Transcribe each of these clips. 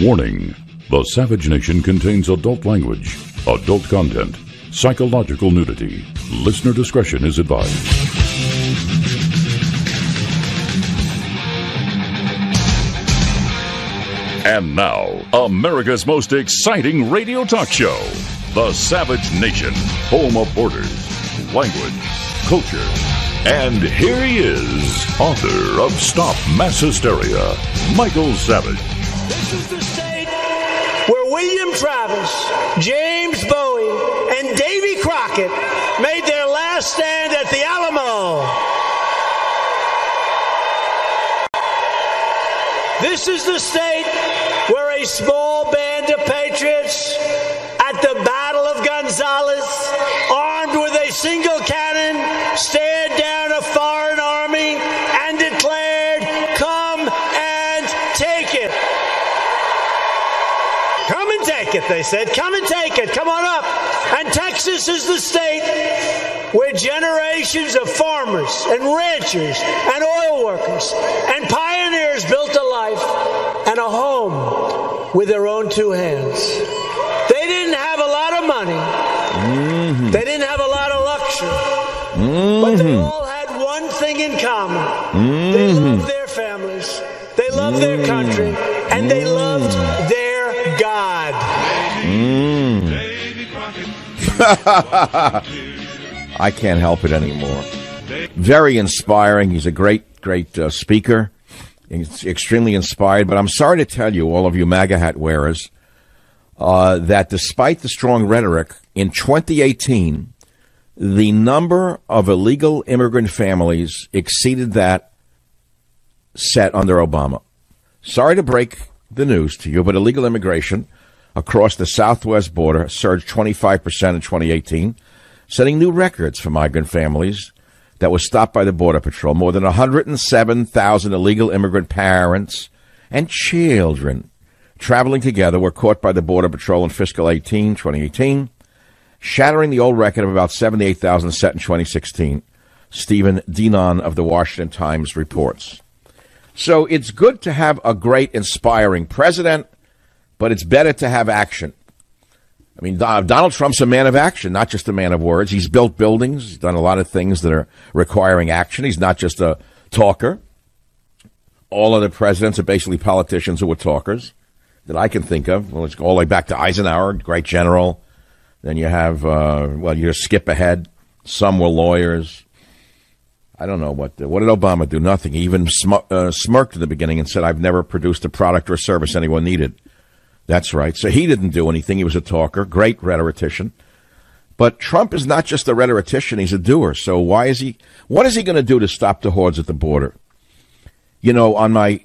Warning: the Savage Nation contains adult language, adult content, psychological nudity. Listener discretion is advised. And now, America's most exciting radio talk show, The Savage Nation, home of borders, language, culture. And here he is, author of Stop Mass Hysteria, Michael Savage. This is the state where William Travis, James Bowie, and Davy Crockett made their last stand at the Alamo. This is the state where a small band of patriots at the Battle of Gonzales, armed with a single cannon, stared down a foreign army and declared, "Come and take it." Come and take it, they said. Come and take it. Come on up. And Texas is the state where generations of farmers and ranchers and oil workers and pioneers built a life and a home with their own two hands. They didn't have a lot of money. They didn't have a lot of luxury. But they all had one thing in common. They loved their families. They loved their country. And they loved their God. I can't help it anymore. Very inspiring. He's a great speaker. He's extremely inspired. But I'm sorry to tell you, all of you MAGA hat wearers, that despite the strong rhetoric, in 2018, the number of illegal immigrant families exceeded that set under Obama. Sorry to break the news to you, but illegal immigration across the southwest border surged 25% in 2018, setting new records for migrant families that were stopped by the Border Patrol. More than 107,000 illegal immigrant parents and children traveling together were caught by the Border Patrol in fiscal 2018, shattering the old record of about 78,000 set in 2016. Stephen Dinon of the Washington Times reports. So it's good to have a great, inspiring president, but it's better to have action. I mean, Donald Trump's a man of action, not just a man of words. He's built buildings. He's done a lot of things that are requiring action. He's not just a talker. All other presidents are basically politicians who were talkers that I can think of. Well, let's go all the way back to Eisenhower, great general. Then you have, you just skip ahead. Some were lawyers. I don't know what did Obama do? Nothing. He even smirked at the beginning and said, "I've never produced a product or a service anyone needed." That's right. So he didn't do anything. He was a talker, great rhetorician. But Trump is not just a rhetorician, he's a doer. So what is he going to do to stop the hordes at the border? You know, on my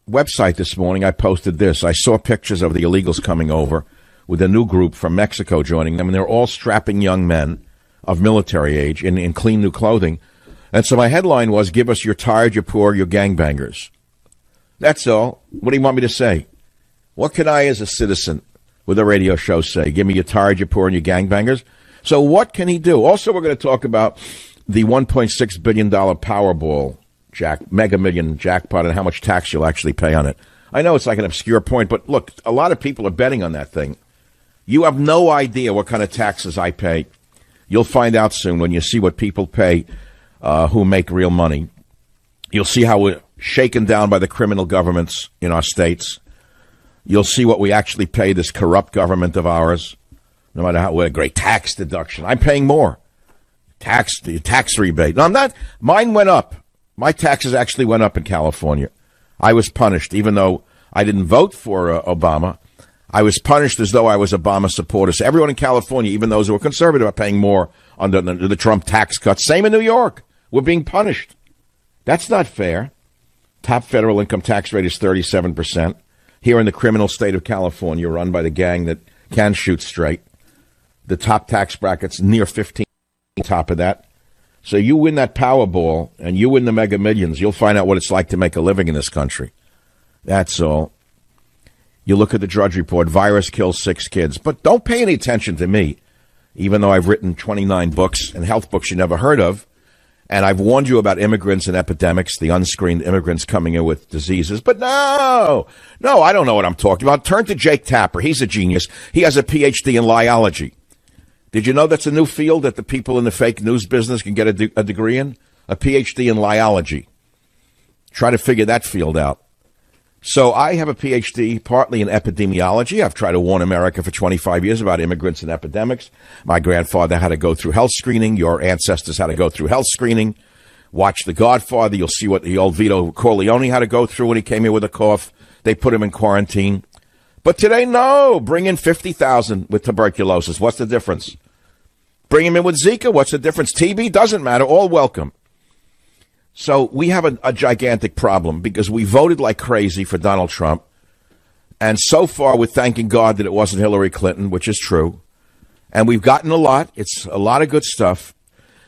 website this morning, I posted this. I saw pictures of the illegals coming over with a new group from Mexico joining them, and they're all strapping young men of military age in clean new clothing. And so my headline was, "Give us your tired, your poor, your gangbangers." That's all. What do you want me to say? What can I, as a citizen with a radio show, say? Give me your tired, your poor, and your gangbangers. So what can he do? Also, we're going to talk about the $1.6 billion Powerball Mega Million jackpot and how much tax you'll actually pay on it. I know it's like an obscure point, but look, a lot of people are betting on that thing. You have no idea what kind of taxes I pay. You'll find out soon when you see what people pay who make real money. You'll see how we're shaken down by the criminal governments in our states. You'll see what we actually pay this corrupt government of ours, no matter what a great tax deduction. I'm paying more. Tax rebate. No, I'm not. Mine went up. My taxes actually went up in California. I was punished, even though I didn't vote for Obama. I was punished as though I was Obama supporter. So everyone in California, even those who are conservative, are paying more under the Trump tax cuts. Same in New York. We're being punished. That's not fair. Top federal income tax rate is 37%. Here in the criminal state of California, run by the gang that can shoot straight, the top tax bracket's near 15 on top of that. So you win that Powerball and you win the Mega Millions, you'll find out what it's like to make a living in this country. That's all. You look at the Drudge Report, virus kills 6 kids. But don't pay any attention to me, even though I've written 29 books and health books you never heard of. And I've warned you about immigrants and epidemics, the unscreened immigrants coming in with diseases. But no, I don't know what I'm talking about. Turn to Jake Tapper. He's a genius. He has a PhD in liology. Did you know that's a new field that the people in the fake news business can get a degree in? A PhD in liology. Try to figure that field out. So I have a PhD partly in epidemiology. I've tried to warn America for 25 years about immigrants and epidemics. My grandfather had to go through health screening. Your ancestors had to go through health screening. Watch The Godfather. You'll see what the old Vito Corleone had to go through when he came here with a cough. They put him in quarantine. But today, no. Bring in 50,000 with tuberculosis. What's the difference? Bring him in with Zika. What's the difference? TB? Doesn't matter. All welcome. So we have a gigantic problem because we voted like crazy for Donald Trump. And so far, we're thanking God that it wasn't Hillary Clinton, which is true. And we've gotten a lot. It's a lot of good stuff.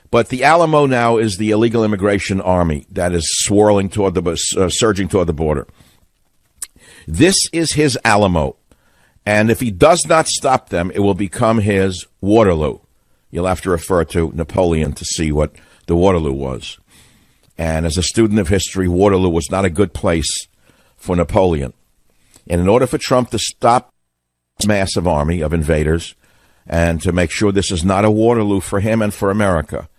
But the Alamo now is the illegal immigration army that is surging toward the border. This is his Alamo. And if he does not stop them, it will become his Waterloo. You'll have to refer to Napoleon to see what the Waterloo was. And as a student of history, Waterloo was not a good place for Napoleon. And in order for Trump to stop this massive army of invaders and to make sure this is not a Waterloo for him and for America,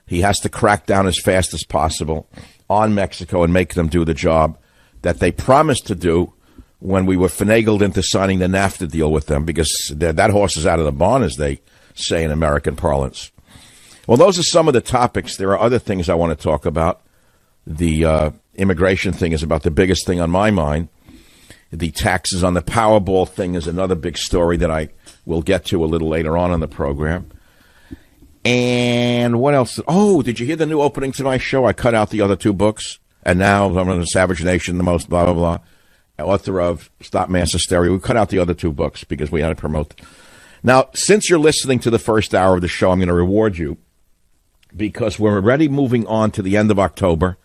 he has to crack down as fast as possible on Mexico and make them do the job that they promised to do when we were finagled into signing the NAFTA deal with them, because that horse is out of the barn, as they say in American parlance. Well, those are some of the topics. There are other things I want to talk about. The immigration thing is about the biggest thing on my mind. The taxes on the Powerball thing is another big story that I will get to a little later on in the program. And what else? Oh, did you hear the new opening to my show? I cut out the other two books. And now I'm on the Savage Nation, the most blah, blah, blah. Author of Stop Mass Hysteria. We cut out the other two books because we had to promote. Now, since you're listening to the first hour of the show, I'm going to reward you because we're already moving on to the end of October,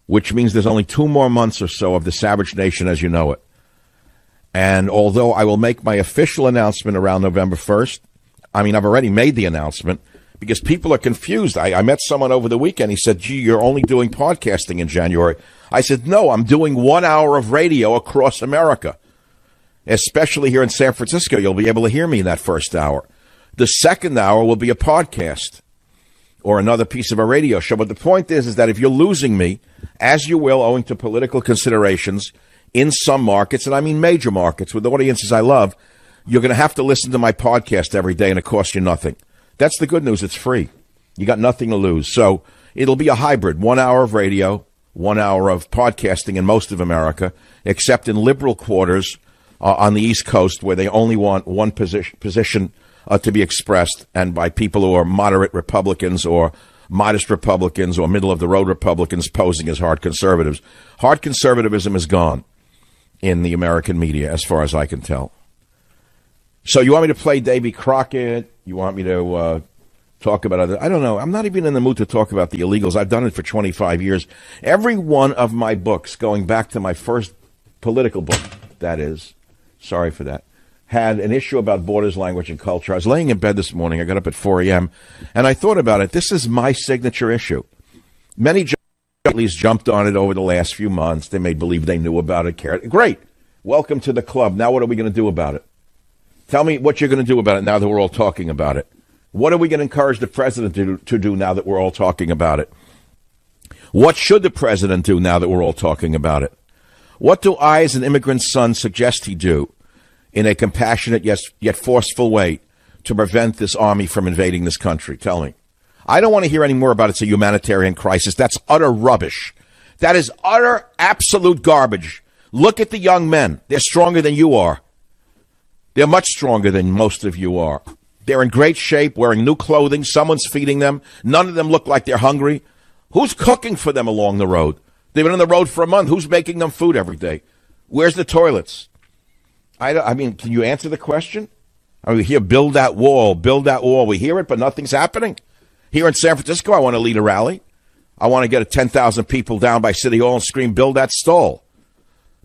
which means there's only 2 more months or so of the Savage Nation as you know it. And although I will make my official announcement around November 1st, I've already made the announcement because people are confused. I met someone over the weekend. He said, gee, you're only doing podcasting in January. I said, no, I'm doing 1 hour of radio across America. Especially here in San Francisco, you'll be able to hear me in that first hour. The second hour will be a podcast or another piece of a radio show. But the point is that if you're losing me, as you will, owing to political considerations in some markets, and I mean major markets with audiences I love, you're going to have to listen to my podcast every day, and it costs you nothing. That's the good news. It's free. You got nothing to lose. So it'll be a hybrid, 1 hour of radio, 1 hour of podcasting in most of America, except in liberal quarters on the East Coast where they only want one position to be expressed, and by people who are moderate Republicans or modest Republicans or middle-of-the-road Republicans posing as hard conservatives. Hard conservatism is gone in the American media, as far as I can tell. So you want me to play Davy Crockett? You want me to talk about other? I don't know. I'm not even in the mood to talk about the illegals. I've done it for 25 years. Every one of my books, going back to my first political book, that is, sorry for that, had an issue about borders, language, and culture. I was laying in bed this morning. I got up at 4 a.m., and I thought about it. This is my signature issue. Many at least jumped on it over the last few months. They made believe they knew about it, cared. Great. Welcome to the club. Now what are we going to do about it? Tell me what you're going to do about it now that we're all talking about it. What are we going to encourage the president to do now that we're all talking about it? What should the president do now that we're all talking about it? What do I, as an immigrant son, suggest he do in a compassionate yet forceful way to prevent this army from invading this country? Tell me. I don't want to hear any more about it's a humanitarian crisis. That's utter rubbish. That is utter, absolute garbage. Look at the young men. They're stronger than you are. They're much stronger than most of you are. They're in great shape, wearing new clothing. Someone's feeding them. None of them look like they're hungry. Who's cooking for them along the road? They've been on the road for a month. Who's making them food every day? Where's the toilets? I mean, can you answer the question? We hear build that wall, build that wall. We hear it, but nothing's happening. Here in San Francisco, I want to lead a rally. I want to get 10,000 people down by City Hall and scream, build that stall.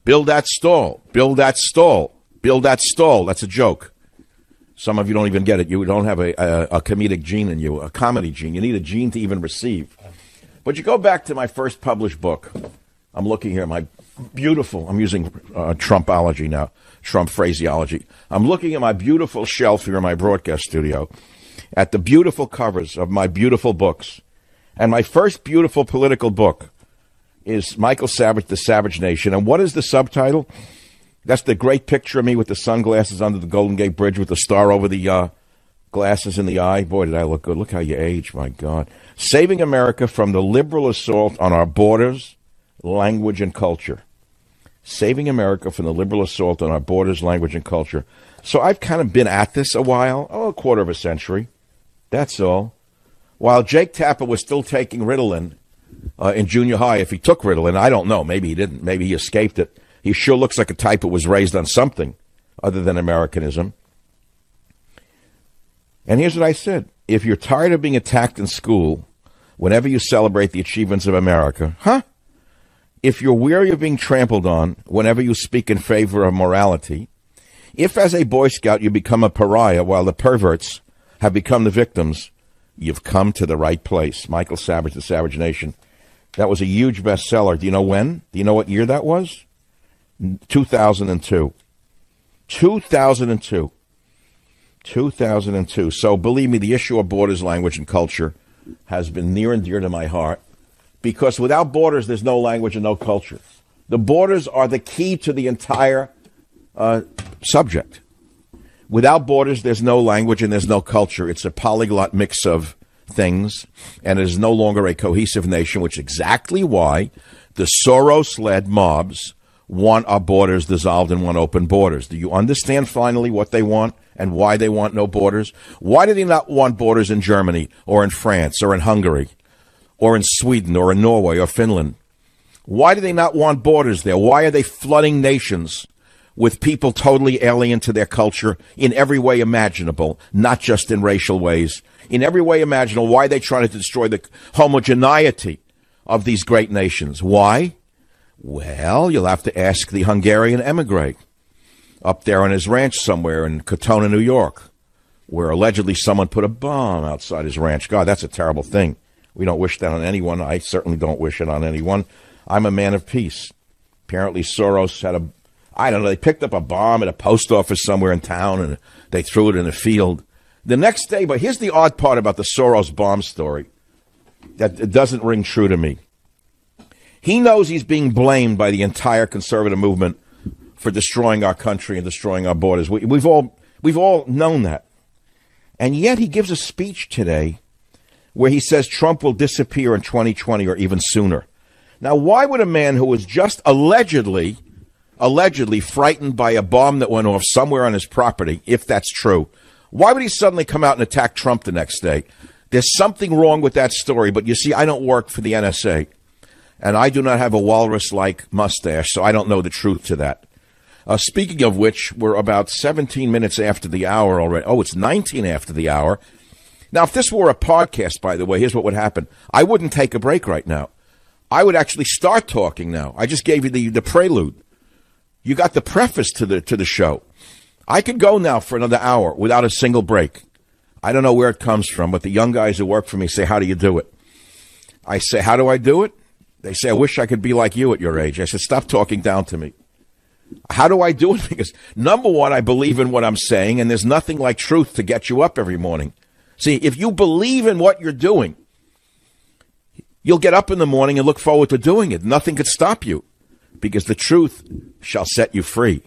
Build that stall. Build that stall. Build that stall. That's a joke. Some of you don't even get it. You don't have a comedic gene in you, a comedy gene. You need a gene to even receive. But you go back to my first published book. I'm looking here, my beautiful, I'm using Trumpology now, Trump phraseology. I'm looking at my beautiful shelf here in my broadcast studio, at the beautiful covers of my beautiful books. And my first beautiful political book is Michael Savage, The Savage Nation. And what is the subtitle? That's the great picture of me with the sunglasses under the Golden Gate Bridge with the star over the glasses in the eye. Boy, did I look good. Look how you age, my God. Saving America from the liberal assault on our borders, language, and culture. Saving America from the liberal assault on our borders, language, and culture. So I've kind of been at this a while, a quarter of a century. That's all. While Jake Tapper was still taking Ritalin in junior high, if he took Ritalin, I don't know. Maybe he didn't. Maybe he escaped it. He sure looks like a type that was raised on something other than Americanism. And here's what I said. If you're tired of being attacked in school whenever you celebrate the achievements of America, if you're weary of being trampled on whenever you speak in favor of morality, if as a Boy Scout you become a pariah while the perverts have become the victims, you've come to the right place. Michael Savage, The Savage Nation. That was a huge bestseller. Do you know when? Do you know what year that was? 2002. 2002. So believe me, the issue of borders, language, and culture has been near and dear to my heart, because without borders, there's no language and no culture. The borders are the key to the entire subject. Without borders, there's no language and there's no culture. It's a polyglot mix of things, and it is no longer a cohesive nation, which is exactly why the Soros-led mobs want our borders dissolved and want open borders. Do you understand finally what they want and why they want no borders? Why do they not want borders in Germany or in France or in Hungary or in Sweden or in Norway or Finland? Why do they not want borders there? Why are they flooding nations with people totally alien to their culture in every way imaginable, not just in racial ways? In every way imaginable, why are they trying to destroy the homogeneity of these great nations? Why? Well, you'll have to ask the Hungarian emigre up there on his ranch somewhere in Katona, New York, where allegedly someone put a bomb outside his ranch. God, that's a terrible thing. We don't wish that on anyone. I certainly don't wish it on anyone. I'm a man of peace. Apparently Soros had they picked up a bomb at a post office somewhere in town and they threw it in a field. The next day, but here's the odd part about the Soros bomb story that it doesn't ring true to me. He knows he's being blamed by the entire conservative movement for destroying our country and destroying our borders. We've all known that. And yet he gives a speech today where he says Trump will disappear in 2020 or even sooner. Now, why would a man who was just allegedly frightened by a bomb that went off somewhere on his property, if that's true, why would he suddenly come out and attack Trump the next day? There's something wrong with that story. But you see, I don't work for the NSA. And I do not have a walrus-like mustache, so I don't know the truth to that. Speaking of which, we're about 17 minutes after the hour already. Oh, it's 19 after the hour. Now, if this were a podcast, by the way, here's what would happen. I wouldn't take a break right now. I would actually start talking now. I just gave you the prelude. You got the preface to the show. I could go now for another hour without a single break. I don't know where it comes from, but the young guys who work for me say, how do you do it? I say, how do I do it? They say, I wish I could be like you at your age. I said, stop talking down to me. How do I do it? Because, number one, I believe in what I'm saying, and there's nothing like truth to get you up every morning. See, if you believe in what you're doing, you'll get up in the morning and look forward to doing it. Nothing could stop you, because the truth shall set you free.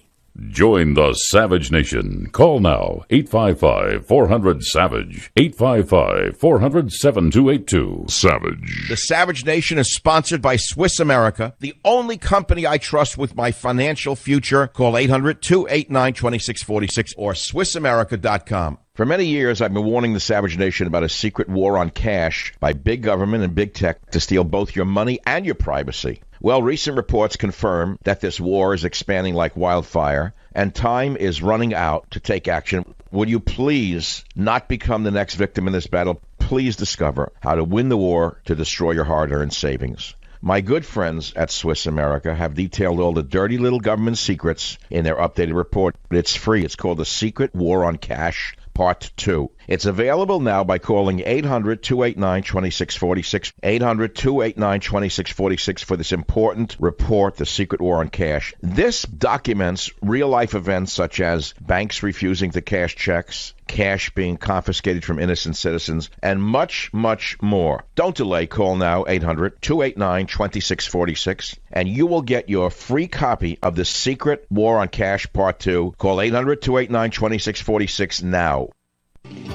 Join the Savage Nation. Call now, 855-400-SAVAGE, 855-400-7282. Savage. The Savage Nation is sponsored by Swiss America, the only company I trust with my financial future. Call 800-289-2646 or SwissAmerica.com. For many years, I've been warning the Savage Nation about a secret war on cash by big government and big tech to steal both your money and your privacy. Well, recent reports confirm that this war is expanding like wildfire, and time is running out to take action. Would you please not become the next victim in this battle? Please discover how to win the war to destroy your hard-earned savings. My good friends at Swiss America have detailed all the dirty little government secrets in their updated report. It's free. It's called The Secret War on Cash, Part 2. It's available now by calling 800-289-2646, 800-289-2646 for this important report, The Secret War on Cash. This documents real-life events such as banks refusing to cash checks, cash being confiscated from innocent citizens, and much, much more. Don't delay. Call now, 800-289-2646, and you will get your free copy of The Secret War on Cash Part 2. Call 800-289-2646 now.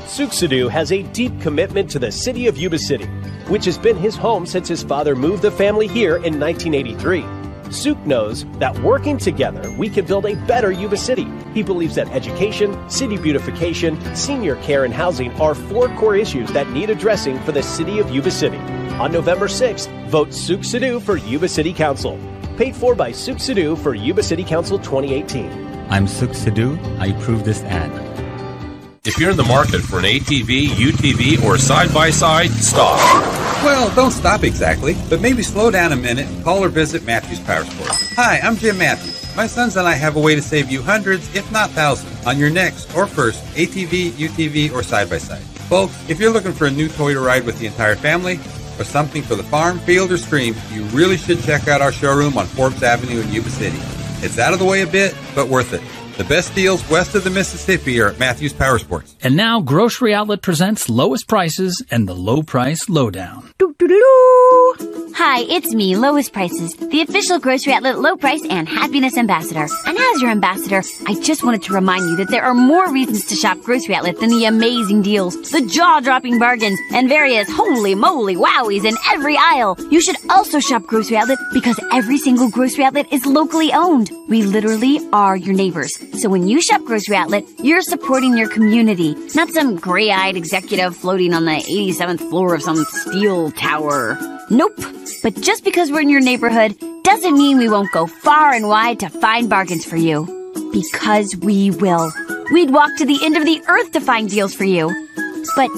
Suk Sidhu has a deep commitment to the city of Yuba City, which has been his home since his father moved the family here in 1983. Suk knows that working together, we can build a better Yuba City. He believes that education, city beautification, senior care, and housing are 4 core issues that need addressing for the city of Yuba City. On November 6th, vote Suk Sidhu for Yuba City Council. Paid for by Suk Sidhu for Yuba City Council 2018. I'm Suk Sidhu. I approve this ad. If you're in the market for an ATV, UTV, or side-by-side, stop. Well, don't stop exactly, but maybe slow down a minute and call or visit Matthews Power Sports. Hi, I'm Jim Matthews. My sons and I have a way to save you hundreds, if not thousands, on your next or first ATV, UTV, or side-by-side. Folks, if you're looking for a new toy to ride with the entire family, or something for the farm, field, or stream, you really should check out our showroom on Forbes Avenue in Yuba City. It's out of the way a bit, but worth it. The best deals west of the Mississippi are at Matthews Power Sports. And now Grocery Outlet presents Lowest Prices and the Low Price Lowdown. Hi, it's me, Lowest Prices, the official Grocery Outlet Low Price and Happiness Ambassador. And as your ambassador, I just wanted to remind you that there are more reasons to shop Grocery Outlet than the amazing deals, the jaw-dropping bargains, and various holy moly wowies in every aisle. You should also shop Grocery Outlet because every single Grocery Outlet is locally owned. We literally are your neighbors. So when you shop Grocery Outlet, you're supporting your community, not some gray-eyed executive floating on the 87th floor of some steel tower. Nope. But just because we're in your neighborhood doesn't mean we won't go far and wide to find bargains for you. Because we will. We'd walk to the end of the earth to find deals for you. But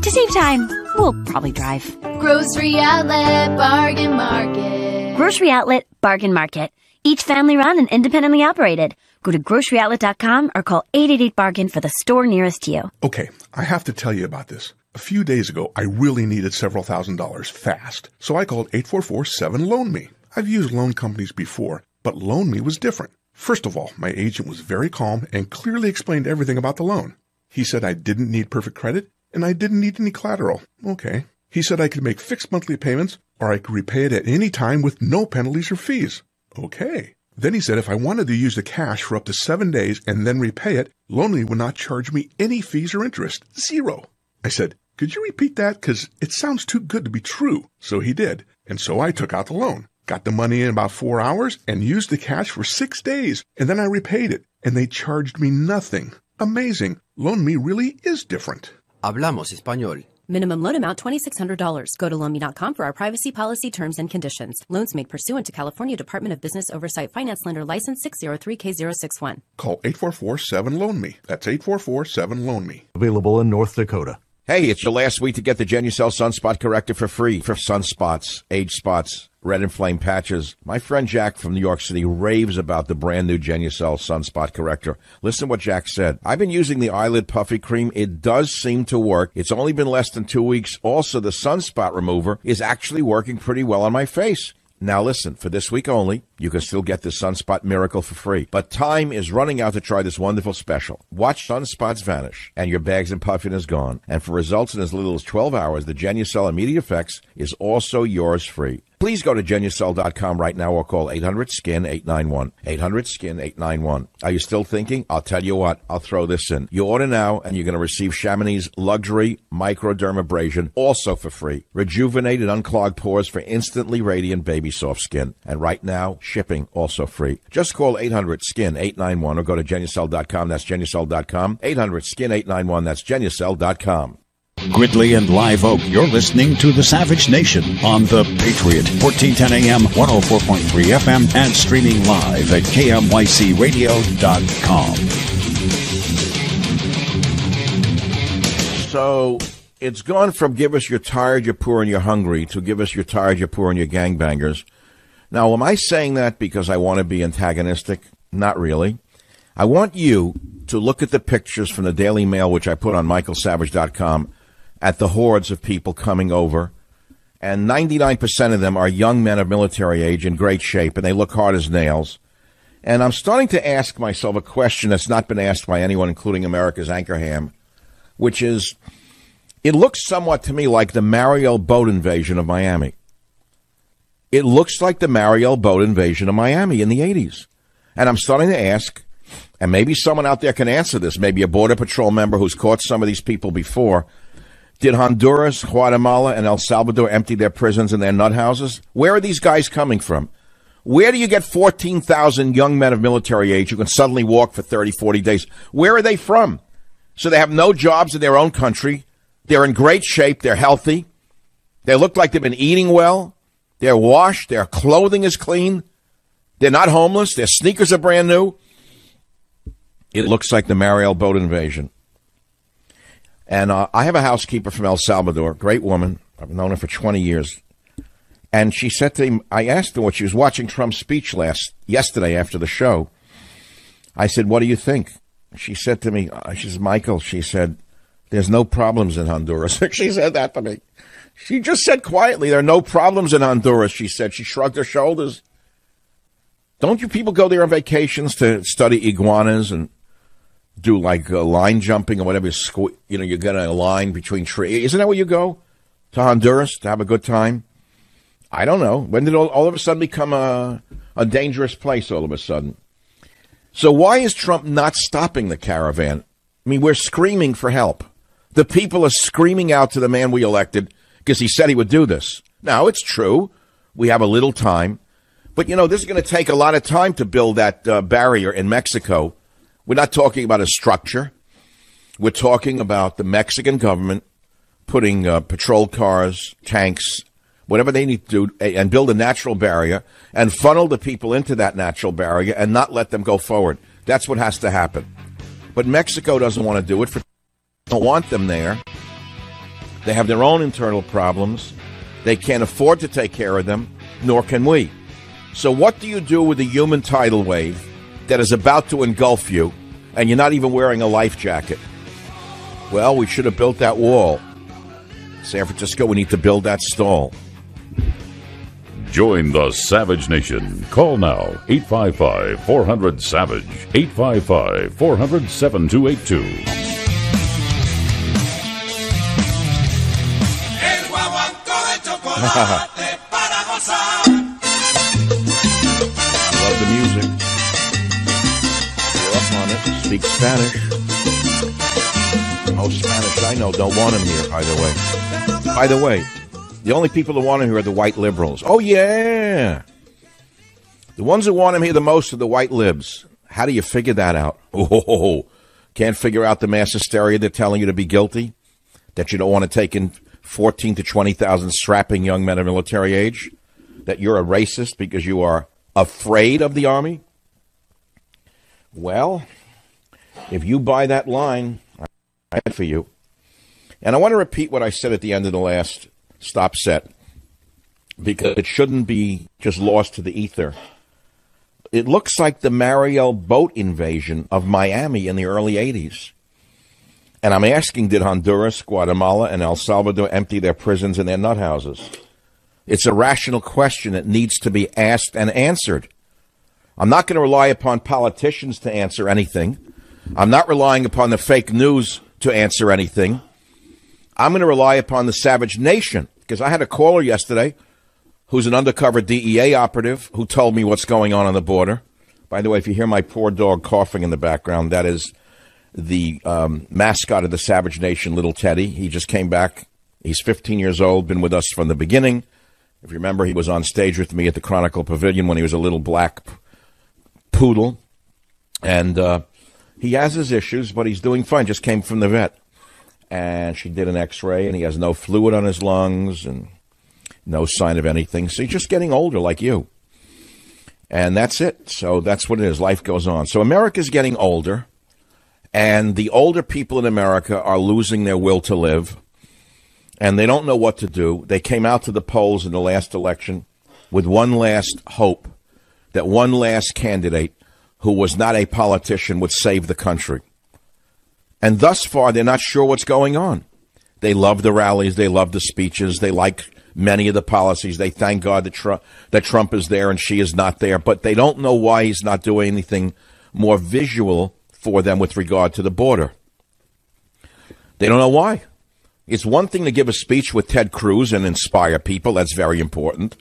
to save time, we'll probably drive. Grocery Outlet Bargain Market. Grocery Outlet Bargain Market. Each family-run and independently operated. Go to GroceryOutlet.com or call 888-BARGAIN for the store nearest you. Okay, I have to tell you about this. A few days ago, I really needed several $1,000s fast, so I called 844-7-LOAN-ME. I've used loan companies before, but LOAN-ME was different. First of all, my agent was very calm and clearly explained everything about the loan. He said I didn't need perfect credit, and I didn't need any collateral. Okay. He said I could make fixed monthly payments, or I could repay it at any time with no penalties or fees. Okay. Then he said if I wanted to use the cash for up to 7 days and then repay it, LOAN-ME would not charge me any fees or interest. Zero. I said, could you repeat that? Because it sounds too good to be true. So he did. And so I took out the loan, got the money in about 4 hours, and used the cash for 6 days. And then I repaid it. And they charged me nothing. Amazing. LOAN-ME really is different. Hablamos español. Minimum loan amount $2,600. Go to loanme.com for our privacy policy terms and conditions. Loans made pursuant to California Department of Business Oversight Finance Lender License 603K061. Call 844-7-LOAN-ME. That's 844-7-LOAN-ME. Available in North Dakota. Hey, it's your last week to get the Genucel Sunspot Corrector for free for sunspots, age spots, red and flame patches. My friend Jack from New York City raves about the brand new Genucel Sunspot Corrector. Listen to what Jack said. I've been using the eyelid puffy cream. It does seem to work. It's only been less than 2 weeks. Also, the sunspot remover is actually working pretty well on my face. Now listen, for this week only, you can still get the Sunspot Miracle for free. But time is running out to try this wonderful special. Watch sunspots vanish, and your bags and puffiness gone. And for results in as little as 12 hours, the Genucel Immediate Effects is also yours free. Please go to Genucel.com right now or call 800-SKIN-891. 800-SKIN-891. Are you still thinking? I'll tell you what. I'll throw this in. You order now, and you're going to receive Chamonix Luxury Microdermabrasion also for free. Rejuvenate and unclog pores for instantly radiant baby soft skin. And right now, shipping also free. Just call 800-SKIN-891 or go to Genucel.com. That's Genucel.com. 800-SKIN-891. That's Genucel.com. Gridley and Live Oak, you're listening to The Savage Nation on The Patriot, 1410 AM, 104.3 FM, and streaming live at KMYCRadio.com. So it's gone from give us you're tired, you're poor, and you're hungry to give us you're tired, you're poor, and you're gangbangers. Now, am I saying that because I want to be antagonistic? Not really. I want you to look at the pictures from the Daily Mail, which I put on michaelsavage.com, at the hordes of people coming over. And 99% of them are young men of military age in great shape, and they look hard as nails. And I'm starting to ask myself a question that's not been asked by anyone, including America's Anchorham, which is, it looks somewhat to me like the Mariel boat invasion of Miami. It looks like the Mariel boat invasion of Miami in the 80s. And I'm starting to ask, and maybe someone out there can answer this, maybe a Border Patrol member who's caught some of these people before, did Honduras, Guatemala, and El Salvador empty their prisons and their nut houses? Where are these guys coming from? Where do you get 14,000 young men of military age who can suddenly walk for 30, 40 days? Where are they from? So they have no jobs in their own country. They're in great shape. They're healthy. They look like they've been eating well. They're washed. Their clothing is clean. They're not homeless. Their sneakers are brand new. It looks like the Mariel boat invasion. And I have a housekeeper from El Salvador, great woman. I've known her for 20 years. And she said to me, I asked her what she was watching Trump's speech yesterday after the show. I said, what do you think? She said to me, she says, Michael, she said, there's no problems in Honduras. She said that to me. She just said quietly, there are no problems in Honduras, she said. She shrugged her shoulders. Don't you people go there on vacations to study iguanas and do like line jumping or whatever? You get a line between trees. Isn't that where you go? To Honduras to have a good time? I don't know. When did all of a sudden become a dangerous place all of a sudden? So why is Trump not stopping the caravan? I mean, we're screaming for help. The people are screaming out to the man we elected because he said he would do this. Now, it's true. We have a little time. But, this is going to take a lot of time to build that barrier in Mexico. We're not talking about a structure. We're talking about the Mexican government putting patrol cars, tanks, whatever they need to do, and build a natural barrier and funnel the people into that natural barrier and not let them go forward. That's what has to happen. But Mexico doesn't want to do it. They don't want them there. They have their own internal problems. They can't afford to take care of them, nor can we. So what do you do with a human tidal wave that is about to engulf you and you're not even wearing a life jacket? Well, we should have built that wall. San Francisco, we need to build that stall. Join the Savage Nation. Call now, 855-400-SAVAGE, 855-400-7282. Love the music. You're up on it. Speak Spanish. Most Spanish I know don't want him here, by the way. By the way, the only people who want him here are the white liberals. Oh, yeah. The ones who want him here the most are the white libs. How do you figure that out? Oh, can't figure out the mass hysteria they're telling you to be guilty? That you don't want to take in 14 to 20,000 strapping young men of military age? That you're a racist because you are afraid of the army? Well, if you buy that line, I for you. And I want to repeat what I said at the end of the last stop set, because it shouldn't be just lost to the ether. It looks like the Mariel boat invasion of Miami in the early 80s. And I'm asking, did Honduras, Guatemala, and El Salvador empty their prisons and their nut houses? It's a rational question that needs to be asked and answered. I'm not going to rely upon politicians to answer anything. I'm not relying upon the fake news to answer anything. I'm going to rely upon the Savage Nation, because I had a caller yesterday who's an undercover DEA operative who told me what's going on the border. By the way, if you hear my poor dog coughing in the background, that is the mascot of the Savage Nation, Little Teddy. He just came back. He's 15 years old, been with us from the beginning. If you remember, he was on stage with me at the Chronicle Pavilion when he was a little black poodle. And he has his issues, but he's doing fine. Just came from the vet. And she did an x-ray, and he has no fluid on his lungs and no sign of anything. So he's just getting older like you. And that's it. So that's what it is. Life goes on. So America's getting older, and the older people in America are losing their will to live, and they don't know what to do. They came out to the polls in the last election with one last hope that one last candidate who was not a politician would save the country. And thus far, they're not sure what's going on. They love the rallies. They love the speeches. They like many of the policies. They thank God that Trump is there and she is not there. But they don't know why he's not doing anything more visual for them with regard to the border. They don't know why. It's one thing to give a speech with Ted Cruz and inspire people. That's very important.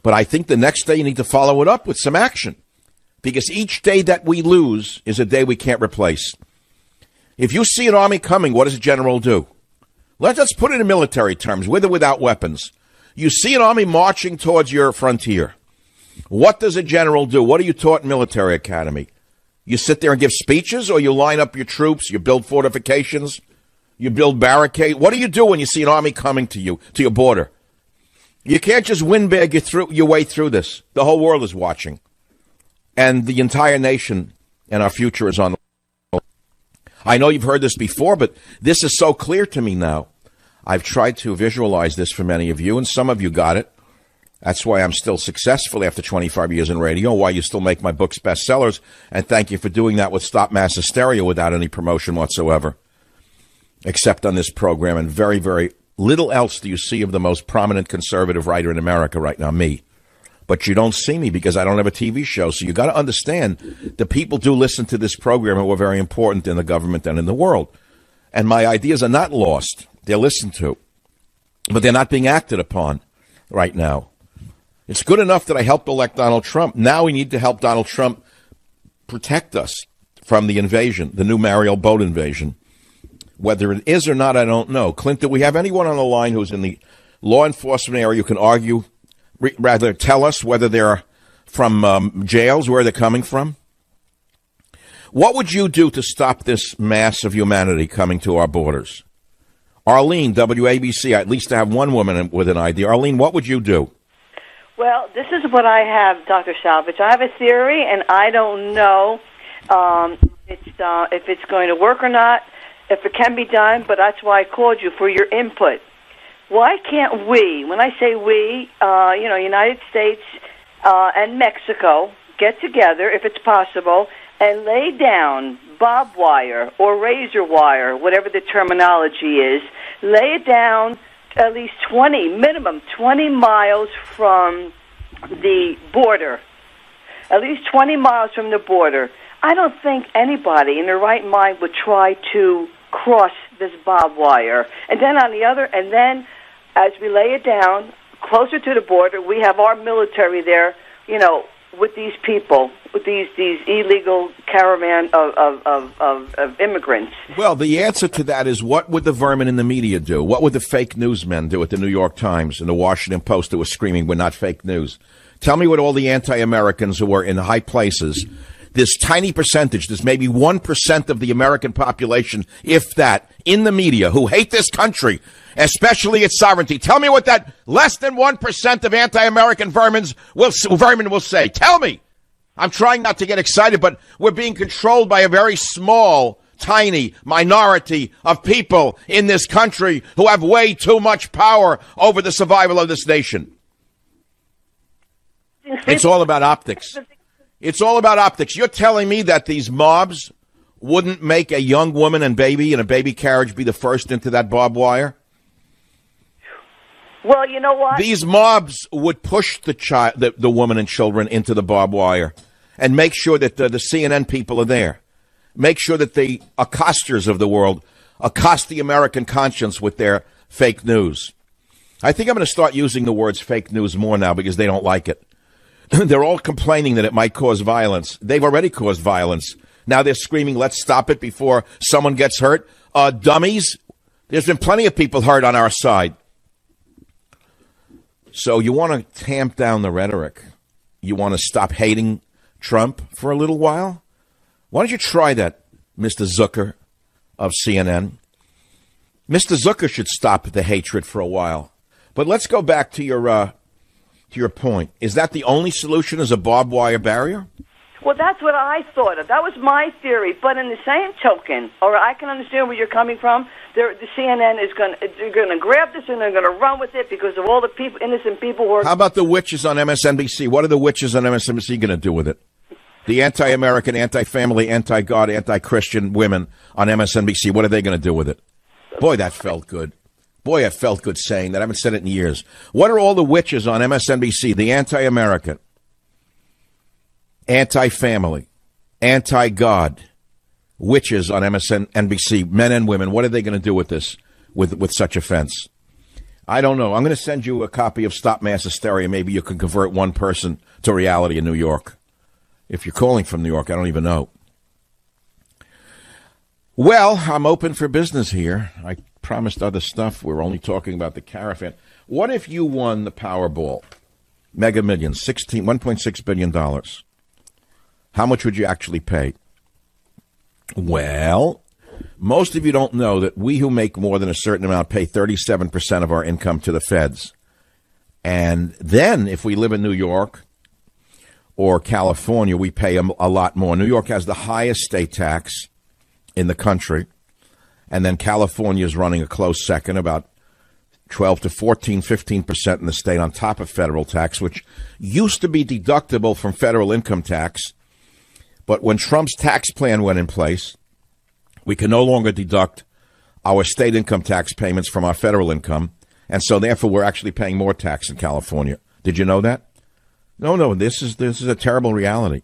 But I think the next day you need to follow it up with some action. Because each day that we lose is a day we can't replace. If you see an army coming, what does a general do? Let's put it in military terms, with or without weapons. You see an army marching towards your frontier. What does a general do? What are you taught in military academy? You sit there and give speeches, or you line up your troops, you build fortifications, you build barricades? What do you do when you see an army coming to you, to your border? You can't just windbag your way through this. The whole world is watching. And the entire nation and our future is on the line. I know you've heard this before, but this is so clear to me now. I've tried to visualize this for many of you, and some of you got it. That's why I'm still successful after 25 years in radio, why you still make my books bestsellers, and thank you for doing that with Stop Mass Hysteria without any promotion whatsoever, except on this program, and very, very little else do you see of the most prominent conservative writer in America right now, me. But you don't see me because I don't have a TV show. So you got to understand the people do listen to this program and we're very important in the government and in the world. And my ideas are not lost. They're listened to. But they're not being acted upon right now. It's good enough that I helped elect Donald Trump. Now we need to help Donald Trump protect us from the invasion, the new Mariel boat invasion. Whether it is or not, I don't know. Clint, do we have anyone on the line who's in the law enforcement area who can argue, rather tell us whether they're from jails, where they're coming from? What would you do to stop this mass of humanity coming to our borders? Arlene, WABC, at least to have one woman with an idea. Arlene, what would you do? Well, this is what I have, Dr. Salvage. I have a theory, and I don't know if it's going to work or not, if it can be done, but that's why I called you, for your input. Why can't we, when I say we, United States and Mexico, get together, if it's possible, and lay down barbed wire or razor wire, whatever the terminology is, lay it down at least minimum 20 miles from the border, at least 20 miles from the border. I don't think anybody in their right mind would try to cross this barbed wire. And then as we lay it down closer to the border, we have our military there, with these people, with these illegal caravan of immigrants. Well, the answer to that is, what would the vermin in the media do? What would the fake newsmen do at the New York Times and the Washington Post that were screaming we're not fake news? Tell me what all the anti-Americans who are in high places, this tiny percentage, this maybe 1% of the American population, if that, in the media, who hate this country, especially its sovereignty. Tell me what that less than 1% of anti-American vermin will say. Tell me. I'm trying not to get excited, but we're being controlled by a very small, tiny minority of people in this country who have way too much power over the survival of this nation. It's all about optics. It's all about optics. You're telling me that these mobs wouldn't make a young woman and baby in a baby carriage be the first into that barbed wire? Well, you know what? These mobs would push the woman and children into the barbed wire and make sure that the CNN people are there. Make sure that the accosters of the world accost the American conscience with their fake news. I think I'm going to start using the words fake news more now because they don't like it. They're all complaining that it might cause violence. They've already caused violence. Now they're screaming, let's stop it before someone gets hurt. Dummies. There's been plenty of people hurt on our side. So you want to tamp down the rhetoric. You want to stop hating Trump for a little while? Why don't you try that, Mr. Zucker of CNN? Mr. Zucker should stop the hatred for a while. But let's go back to your point. Is that the only solution, is a barbed wire barrier? Well, that's what I thought of. That was my theory. But in the same token, or I can understand where you're coming from, the CNN is going to grab this and they're going to run with it because of all the people, innocent people who are... How about the witches on MSNBC? What are the witches on MSNBC going to do with it? The anti-American, anti-family, anti-God, anti-Christian women on MSNBC, what are they going to do with it? Boy, that felt good. Boy, it felt good saying that. I haven't said it in years. What are all the witches on MSNBC? The anti-American, anti-family, anti-God witches on MSNBC, men and women. What are they going to do with this, with such offense? I don't know. I'm going to send you a copy of Stop Mass Hysteria. Maybe you can convert one person to reality in New York. If you're calling from New York, I don't even know. Well, I'm open for business here. I promised other stuff. We're only talking about the caravan. What if you won the Powerball? Mega Millions, $1.6 billion. How much would you actually pay? Well, most of you don't know that we who make more than a certain amount pay 37% of our income to the feds. And then if we live in New York or California, we pay a lot more. New York has the highest state tax in the country. And then California is running a close second, about 12 to 14, 15% in the state on top of federal tax, which used to be deductible from federal income tax. But when Trump's tax plan went in place, we can no longer deduct our state income tax payments from our federal income. And so therefore, we're actually paying more tax in California. Did you know that? No, this is a terrible reality.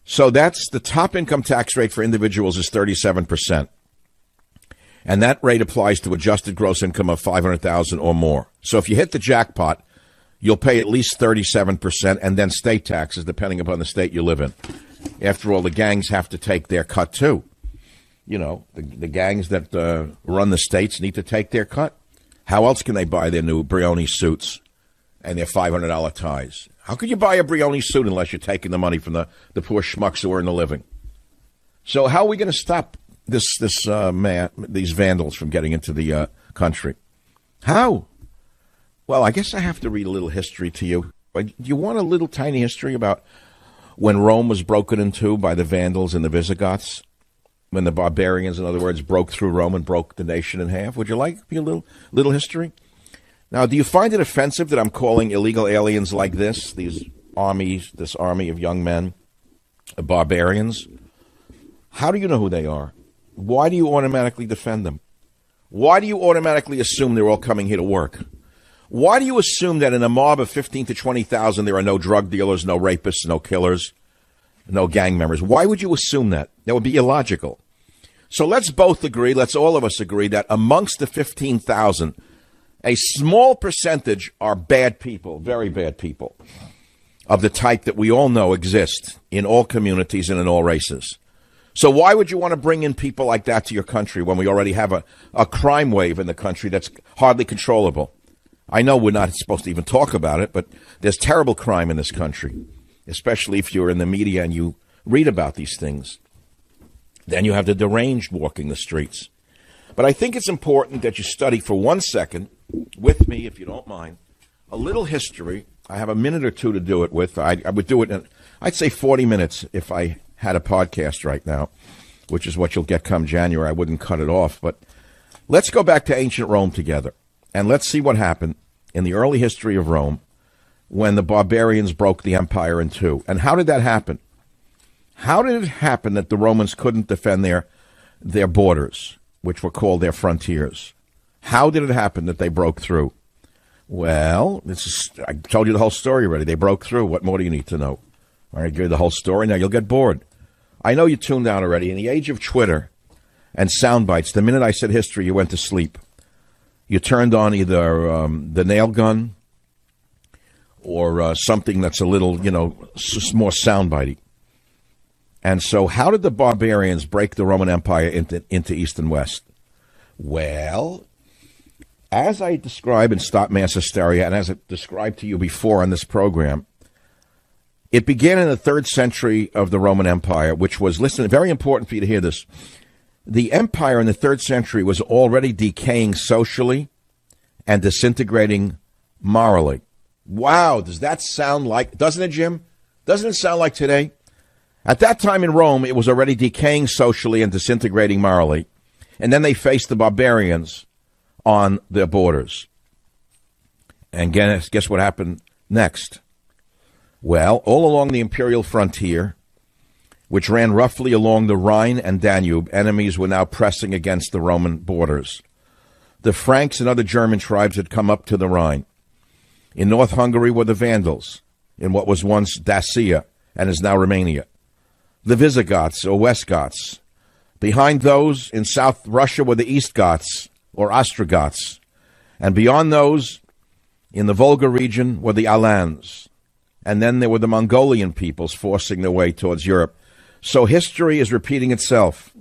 So that's the top income tax rate for individuals is 37%. And that rate applies to adjusted gross income of $500,000 or more. So if you hit the jackpot, you'll pay at least 37% and then state taxes, depending upon the state you live in. After all, the gangs have to take their cut, too. You know, the gangs that run the states need to take their cut. How else can they buy their new Brioni suits and their $500 ties? How could you buy a Brioni suit unless you're taking the money from the poor schmucks who earn the living? So how are we going to stop these vandals from getting into the country? How? Well, I guess I have to read a little history to you. Do you want a little tiny history about when Rome was broken into by the Vandals and the Visigoths? When the barbarians, in other words, broke through Rome and broke the nation in half? Would you like a little history? Now, do you find it offensive that I'm calling illegal aliens like this army of young men, barbarians? How do you know who they are? Why do you automatically defend them? Why do you automatically assume they're all coming here to work? Why do you assume that in a mob of 15 to 20,000 there are no drug dealers, no rapists, no killers, no gang members? Why would you assume that? That would be illogical. So let's all of us agree that amongst the 15,000, a small percentage are bad people, very bad people, of the type that we all know exist in all communities and in all races. So why would you want to bring in people like that to your country when we already have a crime wave in the country that's hardly controllable? I know we're not supposed to even talk about it, but there's terrible crime in this country, especially if you're in the media and you read about these things. Then you have the deranged walking the streets. But I think it's important that you study for 1 second with me, if you don't mind, a little history. I have a minute or two to do it with. I would do it in, I'd say 40 minutes if I had a podcast right now, which is what you'll get come January. I wouldn't cut it off. But let's go back to ancient Rome together, and let's see what happened in the early history of Rome when the barbarians broke the empire in two. And how did that happen? How did it happen that the Romans couldn't defend their borders, which were called their frontiers? How did it happen that they broke through? Well, I told you the whole story already. They broke through. What more do you need to know? All right, give you the whole story. Now you'll get bored. I know you tuned out already. In the age of Twitter and sound bites, the minute I said history, you went to sleep. You turned on either the nail gun or something that's a little, more soundbitey. And so how did the barbarians break the Roman Empire into East and West? Well, as I describe in Stop Mass Hysteria, and as I described to you before on this program, it began in the 3rd century of the Roman Empire, which was, listen, very important for you to hear this. The empire in the 3rd century was already decaying socially and disintegrating morally. Wow, does that sound like, doesn't it, Jim? Doesn't it sound like today? At that time in Rome, it was already decaying socially and disintegrating morally. And then they faced the barbarians on their borders. And guess what happened next? Well, all along the imperial frontier, which ran roughly along the Rhine and Danube, enemies were now pressing against the Roman borders. The Franks and other German tribes had come up to the Rhine. In North Hungary were the Vandals, in what was once Dacia and is now Romania. The Visigoths, or Westgoths. Behind those, in South Russia, were the Eastgoths, or Ostrogoths. And beyond those, in the Volga region, were the Alans. And then there were the Mongolian peoples forcing their way towards Europe. So history is repeating itself.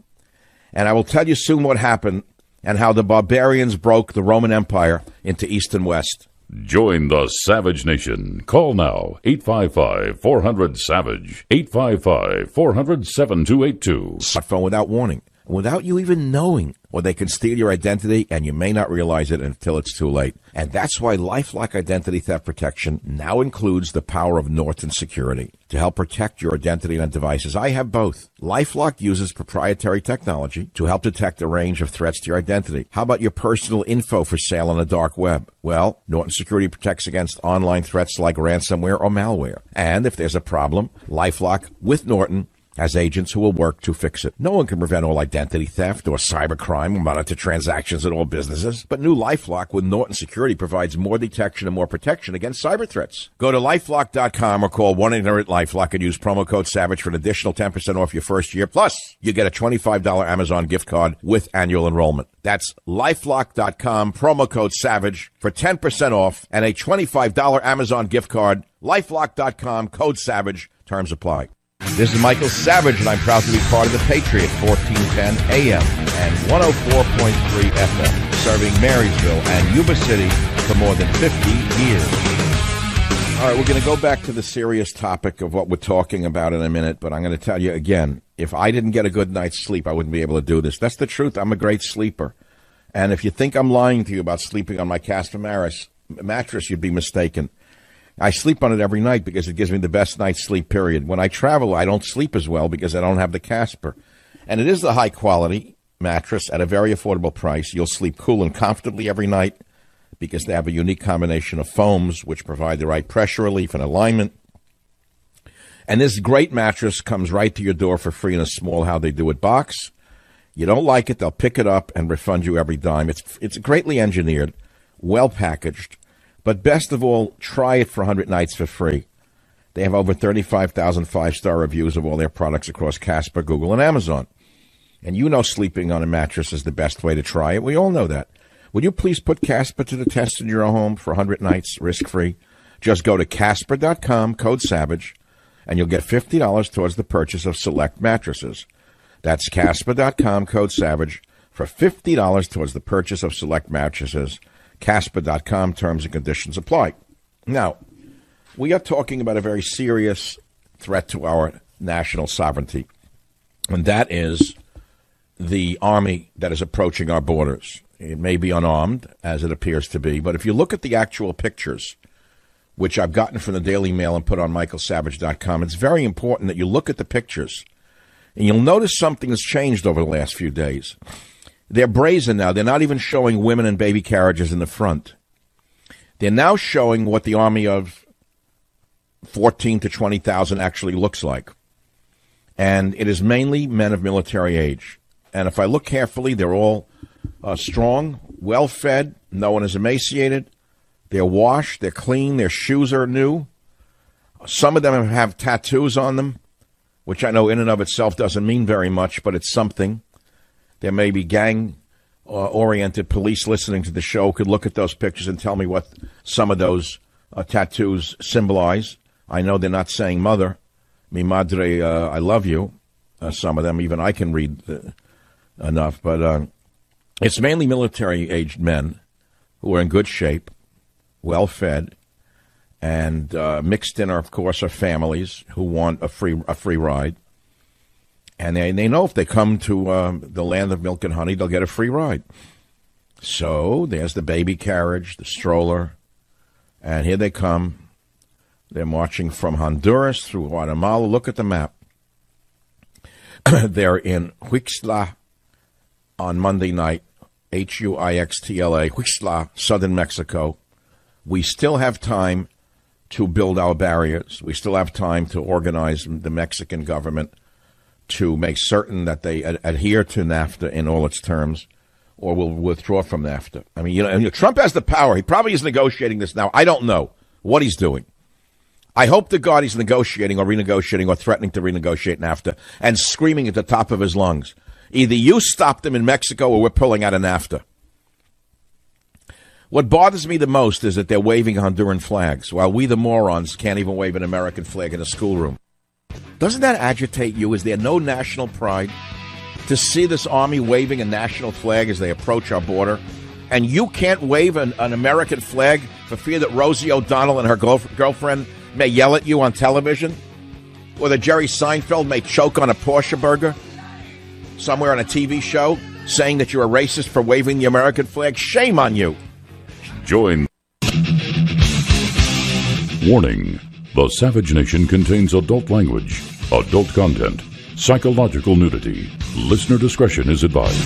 And I will tell you soon what happened and how the barbarians broke the Roman Empire into East and West. Join the Savage Nation. Call now, 855-400-SAVAGE, 855-400-7282. Smartphone without warning, without you even knowing, or they can steal your identity, and you may not realize it until it's too late. And that's why LifeLock Identity Theft Protection now includes the power of Norton Security to help protect your identity and devices. I have both. LifeLock uses proprietary technology to help detect a range of threats to your identity. How about your personal info for sale on the dark web? Well, Norton Security protects against online threats like ransomware or malware. And if there's a problem, LifeLock with Norton has agents who will work to fix it. No one can prevent all identity theft or cybercrime or monitor transactions at all businesses. But new LifeLock with Norton Security provides more detection and more protection against cyber threats. Go to LifeLock.com or call 1-800-LifeLock and use promo code SAVAGE for an additional 10% off your first year. Plus, you get a $25 Amazon gift card with annual enrollment. That's LifeLock.com, promo code SAVAGE for 10% off and a $25 Amazon gift card. LifeLock.com, code SAVAGE. Terms apply. This is Michael Savage, and I'm proud to be part of the Patriot, 1410 AM and 104.3 FM, serving Marysville and Yuba City for more than 50 years. All right, we're going to go back to the serious topic of what we're talking about in a minute, but I'm going to tell you again, if I didn't get a good night's sleep, I wouldn't be able to do this. That's the truth. I'm a great sleeper. And if you think I'm lying to you about sleeping on my Casper mattress, you'd be mistaken. I sleep on it every night because it gives me the best night's sleep, period. When I travel, I don't sleep as well because I don't have the Casper. And it is the high-quality mattress at a very affordable price. You'll sleep cool and comfortably every night because they have a unique combination of foams which provide the right pressure relief and alignment. And this great mattress comes right to your door for free in a small How They Do It box. You don't like it, they'll pick it up and refund you every dime. It's greatly engineered, well packaged. But best of all, try it for 100 nights for free. They have over 35,000 five-star reviews of all their products across Casper, Google, and Amazon. And you know sleeping on a mattress is the best way to try it. We all know that. Would you please put Casper to the test in your home for 100 nights, risk-free? Just go to Casper.com, code SAVAGE, and you'll get $50 towards the purchase of select mattresses. That's Casper.com, code SAVAGE, for $50 towards the purchase of select mattresses. Casper.com, terms and conditions apply. Now, we are talking about a very serious threat to our national sovereignty, and that is the army that is approaching our borders. It may be unarmed, as it appears to be, but if you look at the actual pictures, which I've gotten from the Daily Mail and put on michaelsavage.com, it's very important that you look at the pictures, and you'll notice something has changed over the last few days. They're brazen now. They're not even showing women and baby carriages in the front. They're now showing what the army of 14 to 20,000 actually looks like. And it is mainly men of military age. And if I look carefully, they're all strong, well-fed. No one is emaciated. They're washed. They're clean. Their shoes are new. Some of them have tattoos on them, which I know in and of itself doesn't mean very much, but it's something. There may be gang-oriented police listening to the show could look at those pictures and tell me what some of those tattoos symbolize. I know they're not saying mother. Mi madre, I love you. Some of them, even I can read enough. But it's mainly military-aged men who are in good shape, well-fed, and mixed in, of course, are families who want a free ride. And they know if they come to the land of milk and honey, they'll get a free ride. So there's the baby carriage, the stroller, and here they come. They're marching from Honduras through Guatemala. Look at the map. They're in Huixtla on Monday night, Huixtla, Huixtla, southern Mexico. We still have time to build our barriers. We still have time to organize the Mexican government to make certain that they adhere to NAFTA in all its terms, or will withdraw from NAFTA. I mean, Trump has the power. He probably is negotiating this now. I don't know what he's doing. I hope to God he's negotiating or renegotiating or threatening to renegotiate NAFTA and screaming at the top of his lungs. Either you stop them in Mexico or we're pulling out of NAFTA. What bothers me the most is that they're waving Honduran flags while we, the morons, can't even wave an American flag in a schoolroom. Doesn't that agitate you? Is there no national pride to see this army waving a national flag as they approach our border? And you can't wave an American flag for fear that Rosie O'Donnell and her girlfriend may yell at you on television? Or that Jerry Seinfeld may choke on a Porsche burger somewhere on a TV show saying that you're a racist for waving the American flag? Shame on you. Join. Warning. The Savage Nation contains adult language, adult content, psychological nudity. Listener discretion is advised.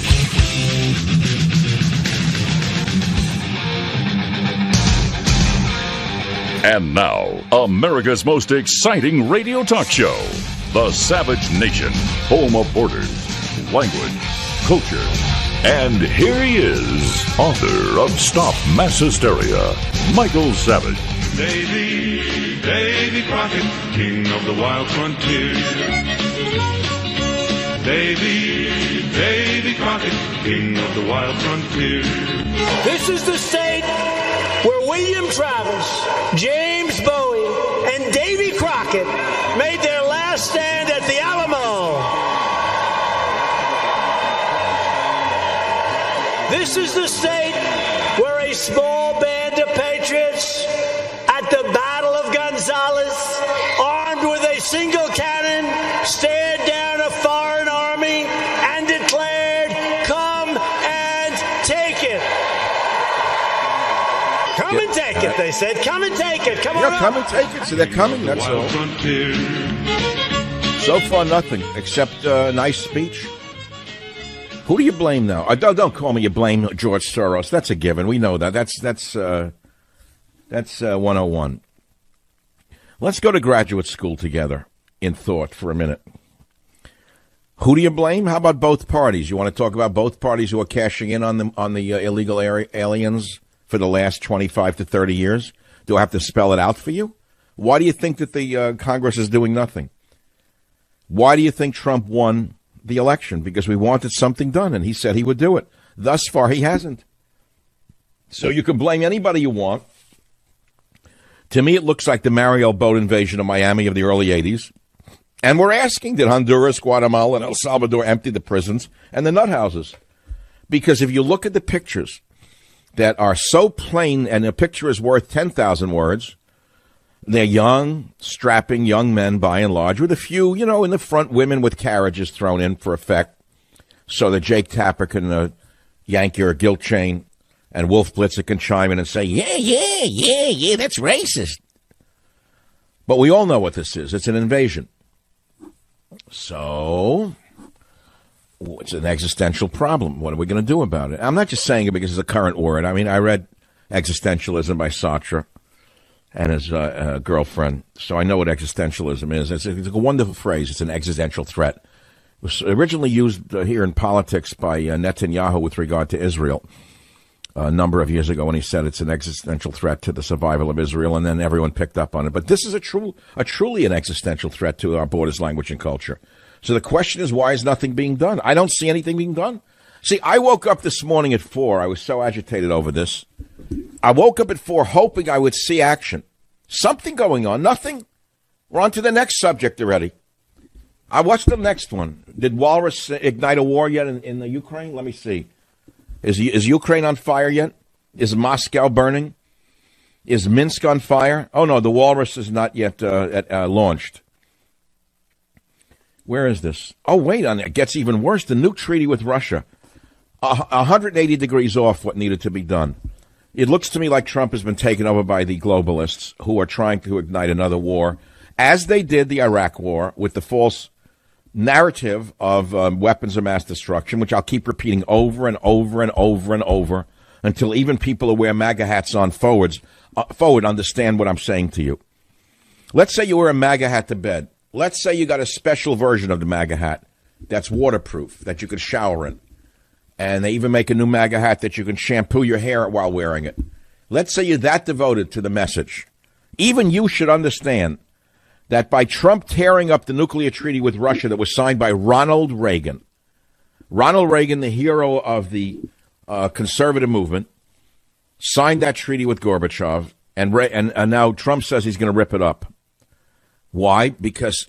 And now, America's most exciting radio talk show, The Savage Nation, home of borders, language, culture. And here he is, author of Stop Mass Hysteria, Michael Savage. Davy Crockett, king of the wild frontier. Davy Crockett, king of the wild frontier. This is the state where William Travis, James Bowie, and Davy Crockett made their last stand at the Alamo. This is the state where a small band of patriots at the Battle of Gonzales, armed with a single cannon, stared down a foreign army and declared, "Come and take it." Come and take it, they said. Come and take it. Come on up. Come and take it. So they're coming, that's all. So far, nothing except a nice speech. Who do you blame now? Don't call me you blame George Soros. That's a given. We know that. That's 101. Let's go to graduate school together in thought for a minute. Who do you blame? How about both parties? You want to talk about both parties who are cashing in on the illegal aliens for the last 25 to 30 years? Do I have to spell it out for you? Why do you think that the Congress is doing nothing? Why do you think Trump won the election? Because we wanted something done, and he said he would do it. Thus far, he hasn't. So you can blame anybody you want. To me, it looks like the Mariel boat invasion of Miami of the early 80s. And we're asking, did Honduras, Guatemala, and El Salvador empty the prisons and the nut houses? Because if you look at the pictures that are so plain, and a picture is worth 10,000 words, they're young, strapping young men, by and large, with a few, in the front, women with carriages thrown in for effect, so that Jake Tapper can yank your guilt chain, and Wolf Blitzer can chime in and say, yeah, that's racist. But we all know what this is. It's an invasion. So it's an existential problem. What are we going to do about it? I'm not just saying it because it's a current word. I mean, I read Existentialism by Sartre and his girlfriend, so I know what existentialism is. It's a wonderful phrase. It's an existential threat. It was originally used here in politics by Netanyahu with regard to Israel a number of years ago when he said it's an existential threat to the survival of Israel, and then everyone picked up on it. But this is a truly an existential threat to our borders, language, and culture. So the question is, why is nothing being done? I don't see anything being done. See, I woke up this morning at 4. I was so agitated over this. I woke up at 4 hoping I would see action. Something going on. Nothing. We're on to the next subject already. What's the next one? Did Walrus ignite a war yet in the Ukraine? Let me see. Is Ukraine on fire yet? Is Moscow burning? Is Minsk on fire? Oh, no, the Walrus is not yet launched. Where is this? Oh, wait, it gets even worse. The nuke treaty with Russia. 180 degrees off what needed to be done. It looks to me like Trump has been taken over by the globalists who are trying to ignite another war, as they did the Iraq war with the false narrative of weapons of mass destruction, which I'll keep repeating over and over and over and over until even people who wear MAGA hats on forward understand what I'm saying to you. Let's say you wear a MAGA hat to bed. Let's say you got a special version of the MAGA hat that's waterproof, that you could shower in. And they even make a new MAGA hat that you can shampoo your hair while wearing it. Let's say you're that devoted to the message. Even you should understand that by Trump tearing up the nuclear treaty with Russia that was signed by Ronald Reagan, the hero of the conservative movement, signed that treaty with Gorbachev, and now Trump says he's going to rip it up. Why? Because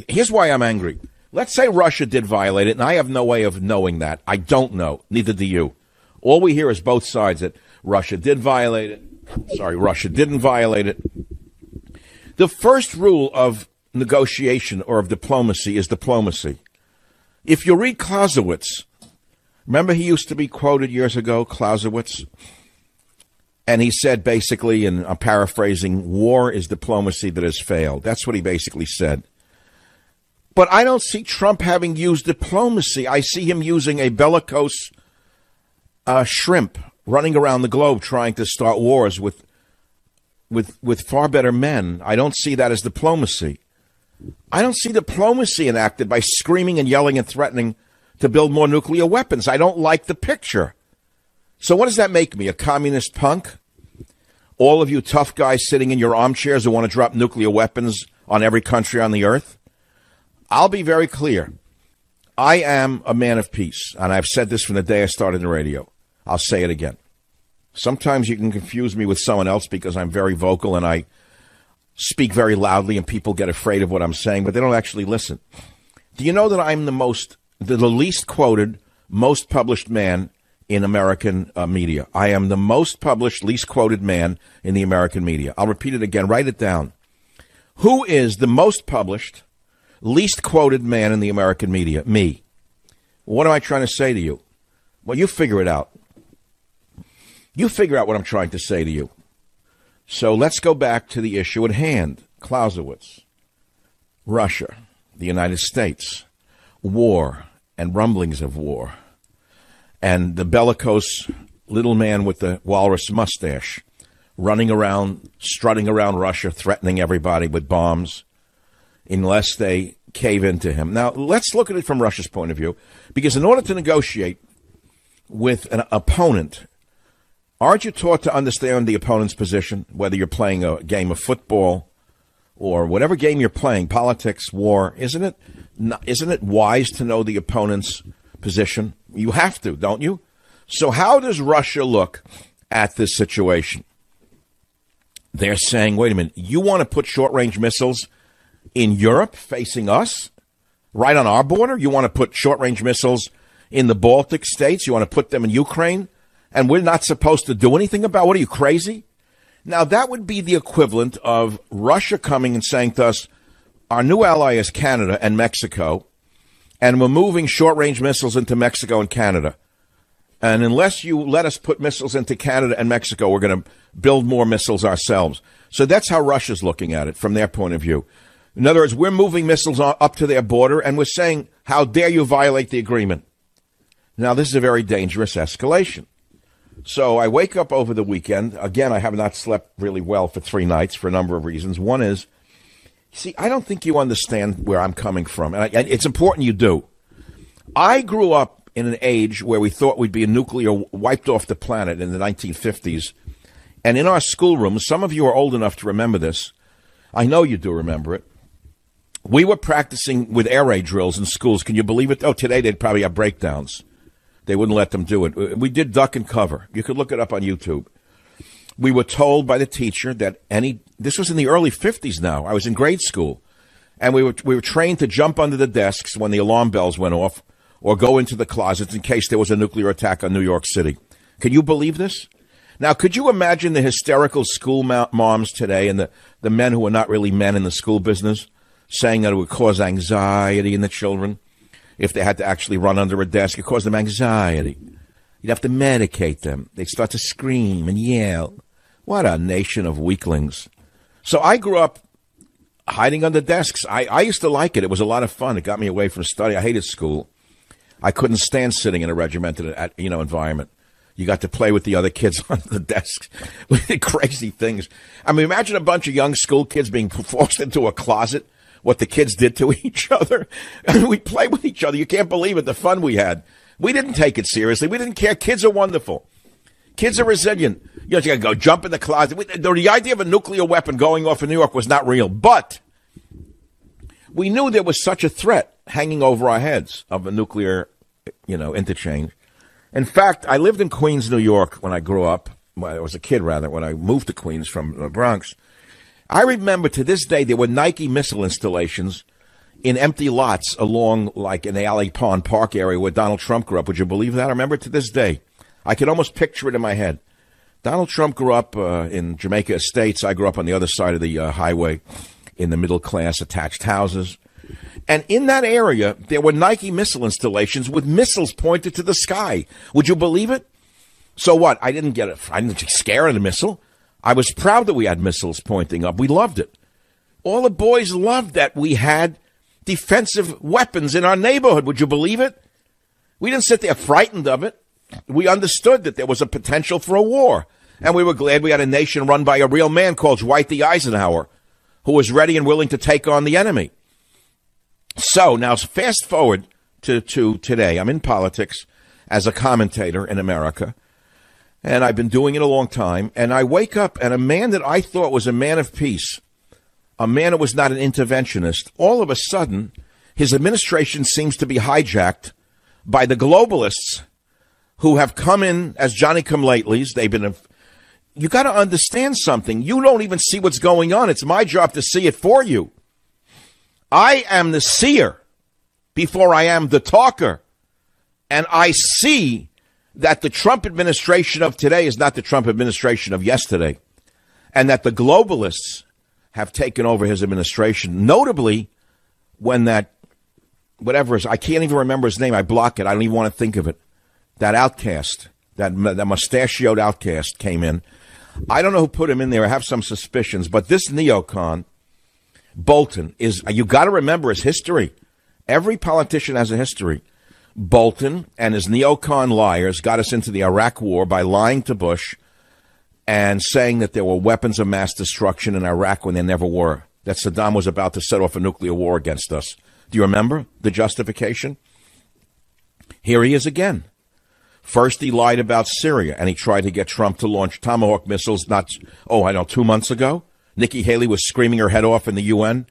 here's why I'm angry. Let's say Russia did violate it, and I have no way of knowing that. I don't know. Neither do you. All we hear is both sides, that Russia did violate it. Sorry, Russia didn't violate it. The first rule of negotiation or of diplomacy is diplomacy. If you read Clausewitz, remember he used to be quoted years ago, Clausewitz? And he said basically, and I'm paraphrasing, war is diplomacy that has failed. That's what he basically said. But I don't see Trump having used diplomacy. I see him using a bellicose shrimp running around the globe trying to start wars with far better men. I don't see that as diplomacy. I don't see diplomacy enacted by screaming and yelling and threatening to build more nuclear weapons. I don't like the picture. So what does that make me, a communist punk? All of you tough guys sitting in your armchairs who want to drop nuclear weapons on every country on the earth? I'll be very clear. I am a man of peace, and I've said this from the day I started the radio. I'll say it again. Sometimes you can confuse me with someone else because I'm very vocal and I speak very loudly and people get afraid of what I'm saying, but they don't actually listen. Do you know that I'm the least quoted, most published man in American media? I am the most published, least quoted man in the American media. I'll repeat it again. Write it down. Who is the most published, least quoted man in the American media? Me. What am I trying to say to you? Well, you figure it out. You figure out what I'm trying to say to you. So let's go back to the issue at hand. Clausewitz, Russia, the United States, war and rumblings of war, and the bellicose little man with the walrus mustache running around, strutting around Russia, threatening everybody with bombs unless they cave into him. Now, let's look at it from Russia's point of view, because in order to negotiate with an opponent, aren't you taught to understand the opponent's position, whether you're playing a game of football or whatever game you're playing, politics, war? Isn't it wise to know the opponent's position? You have to, don't you? So how does Russia look at this situation? They're saying, wait a minute, you want to put short-range missiles in Europe facing us, right on our border? You want to put short-range missiles in the Baltic states? You want to put them in Ukraine? And we're not supposed to do anything about it? What, are you crazy? Now, that would be the equivalent of Russia coming and saying to us, our new ally is Canada and Mexico, and we're moving short-range missiles into Mexico and Canada. And unless you let us put missiles into Canada and Mexico, we're going to build more missiles ourselves. So that's how Russia's looking at it from their point of view. In other words, we're moving missiles up to their border, and we're saying, how dare you violate the agreement? Now, this is a very dangerous escalation. So I wake up over the weekend. Again, I have not slept really well for 3 nights for a number of reasons. One is, see, I don't think you understand where I'm coming from. And it's important you do. I grew up in an age where we thought we'd be a nuclear wiped off the planet in the 1950s. And in our schoolrooms, some of you are old enough to remember this. I know you do remember it. We were practicing with air raid drills in schools. Can you believe it? Oh, today they'd probably have breakdowns. They wouldn't let them do it. We did duck and cover. You could look it up on YouTube. We were told by the teacher that this was in the early 50s now. I was in grade school. And we were trained to jump under the desks when the alarm bells went off or go into the closets in case there was a nuclear attack on New York City. Can you believe this? Now, could you imagine the hysterical school moms today and the men who are not really men in the school business saying that it would cause anxiety in the children? If they had to actually run under a desk, it caused them anxiety. You'd have to medicate them. They'd start to scream and yell. What a nation of weaklings. So I grew up hiding under desks. I used to like it. It was a lot of fun. It got me away from study. I hated school. I couldn't stand sitting in a regimented, environment. You got to play with the other kids on the desks with the crazy things. I mean, imagine a bunch of young school kids being forced into a closet, what the kids did to each other. I mean, we played with each other. You can't believe it, the fun we had. We didn't take it seriously. We didn't care. Kids are wonderful. Kids are resilient. You got to go jump in the closet. The idea of a nuclear weapon going off in New York was not real, but we knew there was such a threat hanging over our heads of a nuclear, interchange. In fact, I lived in Queens, New York when I grew up. Well, I was a kid, rather, when I moved to Queens from the Bronx. I remember to this day there were Nike missile installations in empty lots along, like, in the Alley Pond Park area where Donald Trump grew up. Would you believe that? I remember to this day. I can almost picture it in my head. Donald Trump grew up in Jamaica Estates. I grew up on the other side of the highway in the middle-class attached houses. And in that area, there were Nike missile installations with missiles pointed to the sky. Would you believe it? So what? I didn't get scared of the missile. I was proud that we had missiles pointing up. We loved it. All the boys loved that we had defensive weapons in our neighborhood. Would you believe it? We didn't sit there frightened of it. We understood that there was a potential for a war. And we were glad we had a nation run by a real man called Dwight D. Eisenhower, who was ready and willing to take on the enemy. So now fast forward to today. I'm in politics as a commentator in America, and I've been doing it a long time. And I wake up, and a man that I thought was a man of peace, a man who was not an interventionist, all of a sudden, his administration seems to be hijacked by the globalists who have come in as Johnny-come-latelys. They've been... You got to understand something. You don't even see what's going on. It's my job to see it for you. I am the seer before I am the talker. And I see that the Trump administration of today is not the Trump administration of yesterday. And that the globalists have taken over his administration. Notably, when that, whatever is, I can't even remember his name. I block it. I don't even want to think of it. That outcast, that mustachioed outcast came in. I don't know who put him in there. I have some suspicions. But this neocon, Bolton, is, you got to remember his history. Every politician has a history. Bolton and his neocon liars got us into the Iraq war by lying to Bush and saying that there were weapons of mass destruction in Iraq when there never were, that Saddam was about to set off a nuclear war against us. Do you remember the justification? Here he is again. First, he lied about Syria, and he tried to get Trump to launch Tomahawk missiles 2 months ago. Nikki Haley was screaming her head off in the UN,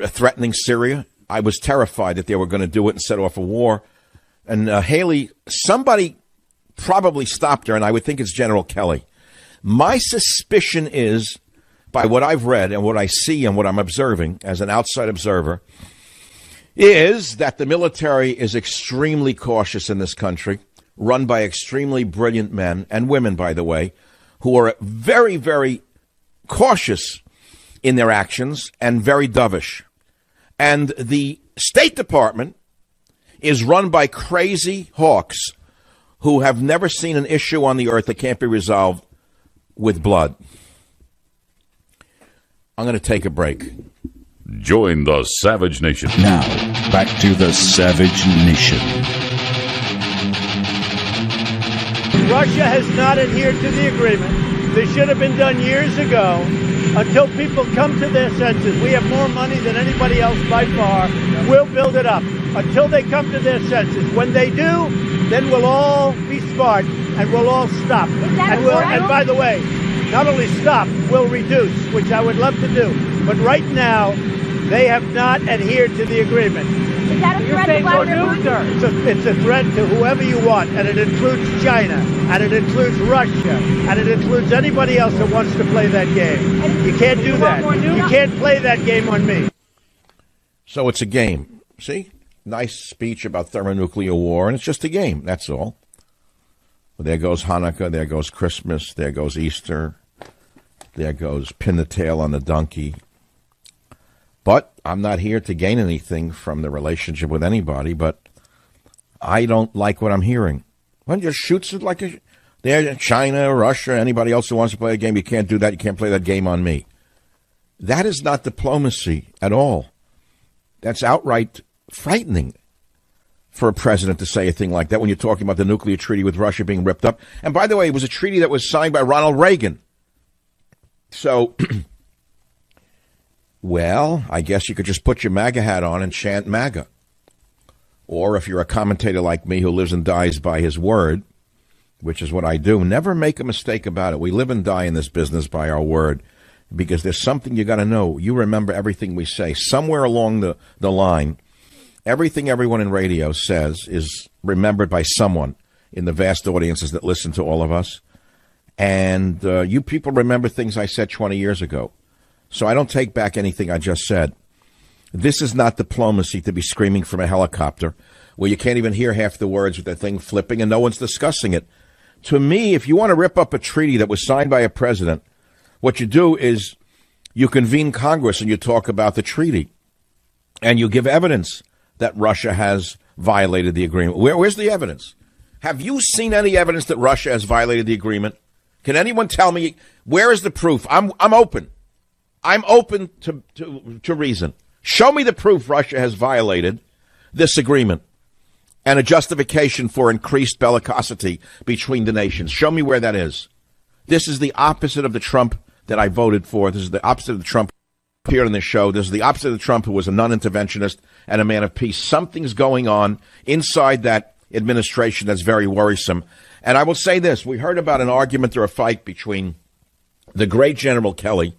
threatening Syria. I was terrified that they were going to do it and set off a war. And Haley, somebody probably stopped her, and I would think it's General Kelly. My suspicion is, by what I've read and what I see and what I'm observing as an outside observer, is that the military is extremely cautious in this country, run by extremely brilliant men and women, by the way, who are very, very cautious in their actions and very dovish. And the State Department is run by crazy hawks who have never seen an issue on the earth that can't be resolved with blood. I'm going to take a break. Join the Savage Nation. Now, back to the Savage Nation. Russia has not adhered to the agreement. This should have been done years ago. Until people come to their senses, we have more money than anybody else by far. We'll build it up. Until they come to their senses. When they do, then we'll all be smart and we'll all stop. And by the way, not only stop, we'll reduce, which I would love to do. But right now, they have not adhered to the agreement. Is that a threat to Vladimir Putin? It's a threat to whoever you want, and it includes China, and it includes Russia, and it includes anybody else that wants to play that game. You can't do that. You can't play that game on me. So it's a game. See? Nice speech about thermonuclear war, and it's just a game. That's all. Well, there goes Hanukkah. There goes Christmas. There goes Easter. There goes pin the tail on the donkey. But I'm not here to gain anything from the relationship with anybody, but I don't like what I'm hearing. One just shoots it like China, Russia, anybody else who wants to play a game. You can't do that. You can't play that game on me. That is not diplomacy at all. That's outright frightening. for a president to say a thing like that when you're talking about the nuclear treaty with Russia being ripped up. And by the way, it was a treaty that was signed by Ronald Reagan. So, well, I guess you could just put your MAGA hat on and chant MAGA. Or if you're a commentator like me who lives and dies by his word, which is what I do, never make a mistake about it. We live and die in this business by our word, because there's something you got to know. You remember everything we say. Somewhere along the line, everything everyone in radio says is remembered by someone in the vast audiences that listen to all of us. And you people remember things I said 20 years ago. So I don't take back anything I just said. This is not diplomacy to be screaming from a helicopter where you can't even hear half the words with the thing flipping and no one's discussing it. To me, if you want to rip up a treaty that was signed by a president, what you do is you convene Congress and you talk about the treaty and you give evidence that Russia has violated the agreement. Where's the evidence? Have you seen any evidence that Russia has violated the agreement? Can anyone tell me where is the proof? I'm open. I'm open to reason. Show me the proof Russia has violated this agreement and a justification for increased bellicosity between the nations. Show me where that is. This is the opposite of the Trump that I voted for. This is the opposite of the Trump who appeared on this show. This is the opposite of the Trump who was a non-interventionist and a man of peace. Something's going on inside that administration that's very worrisome. And I will say this. We heard about an argument or a fight between the great General Kelly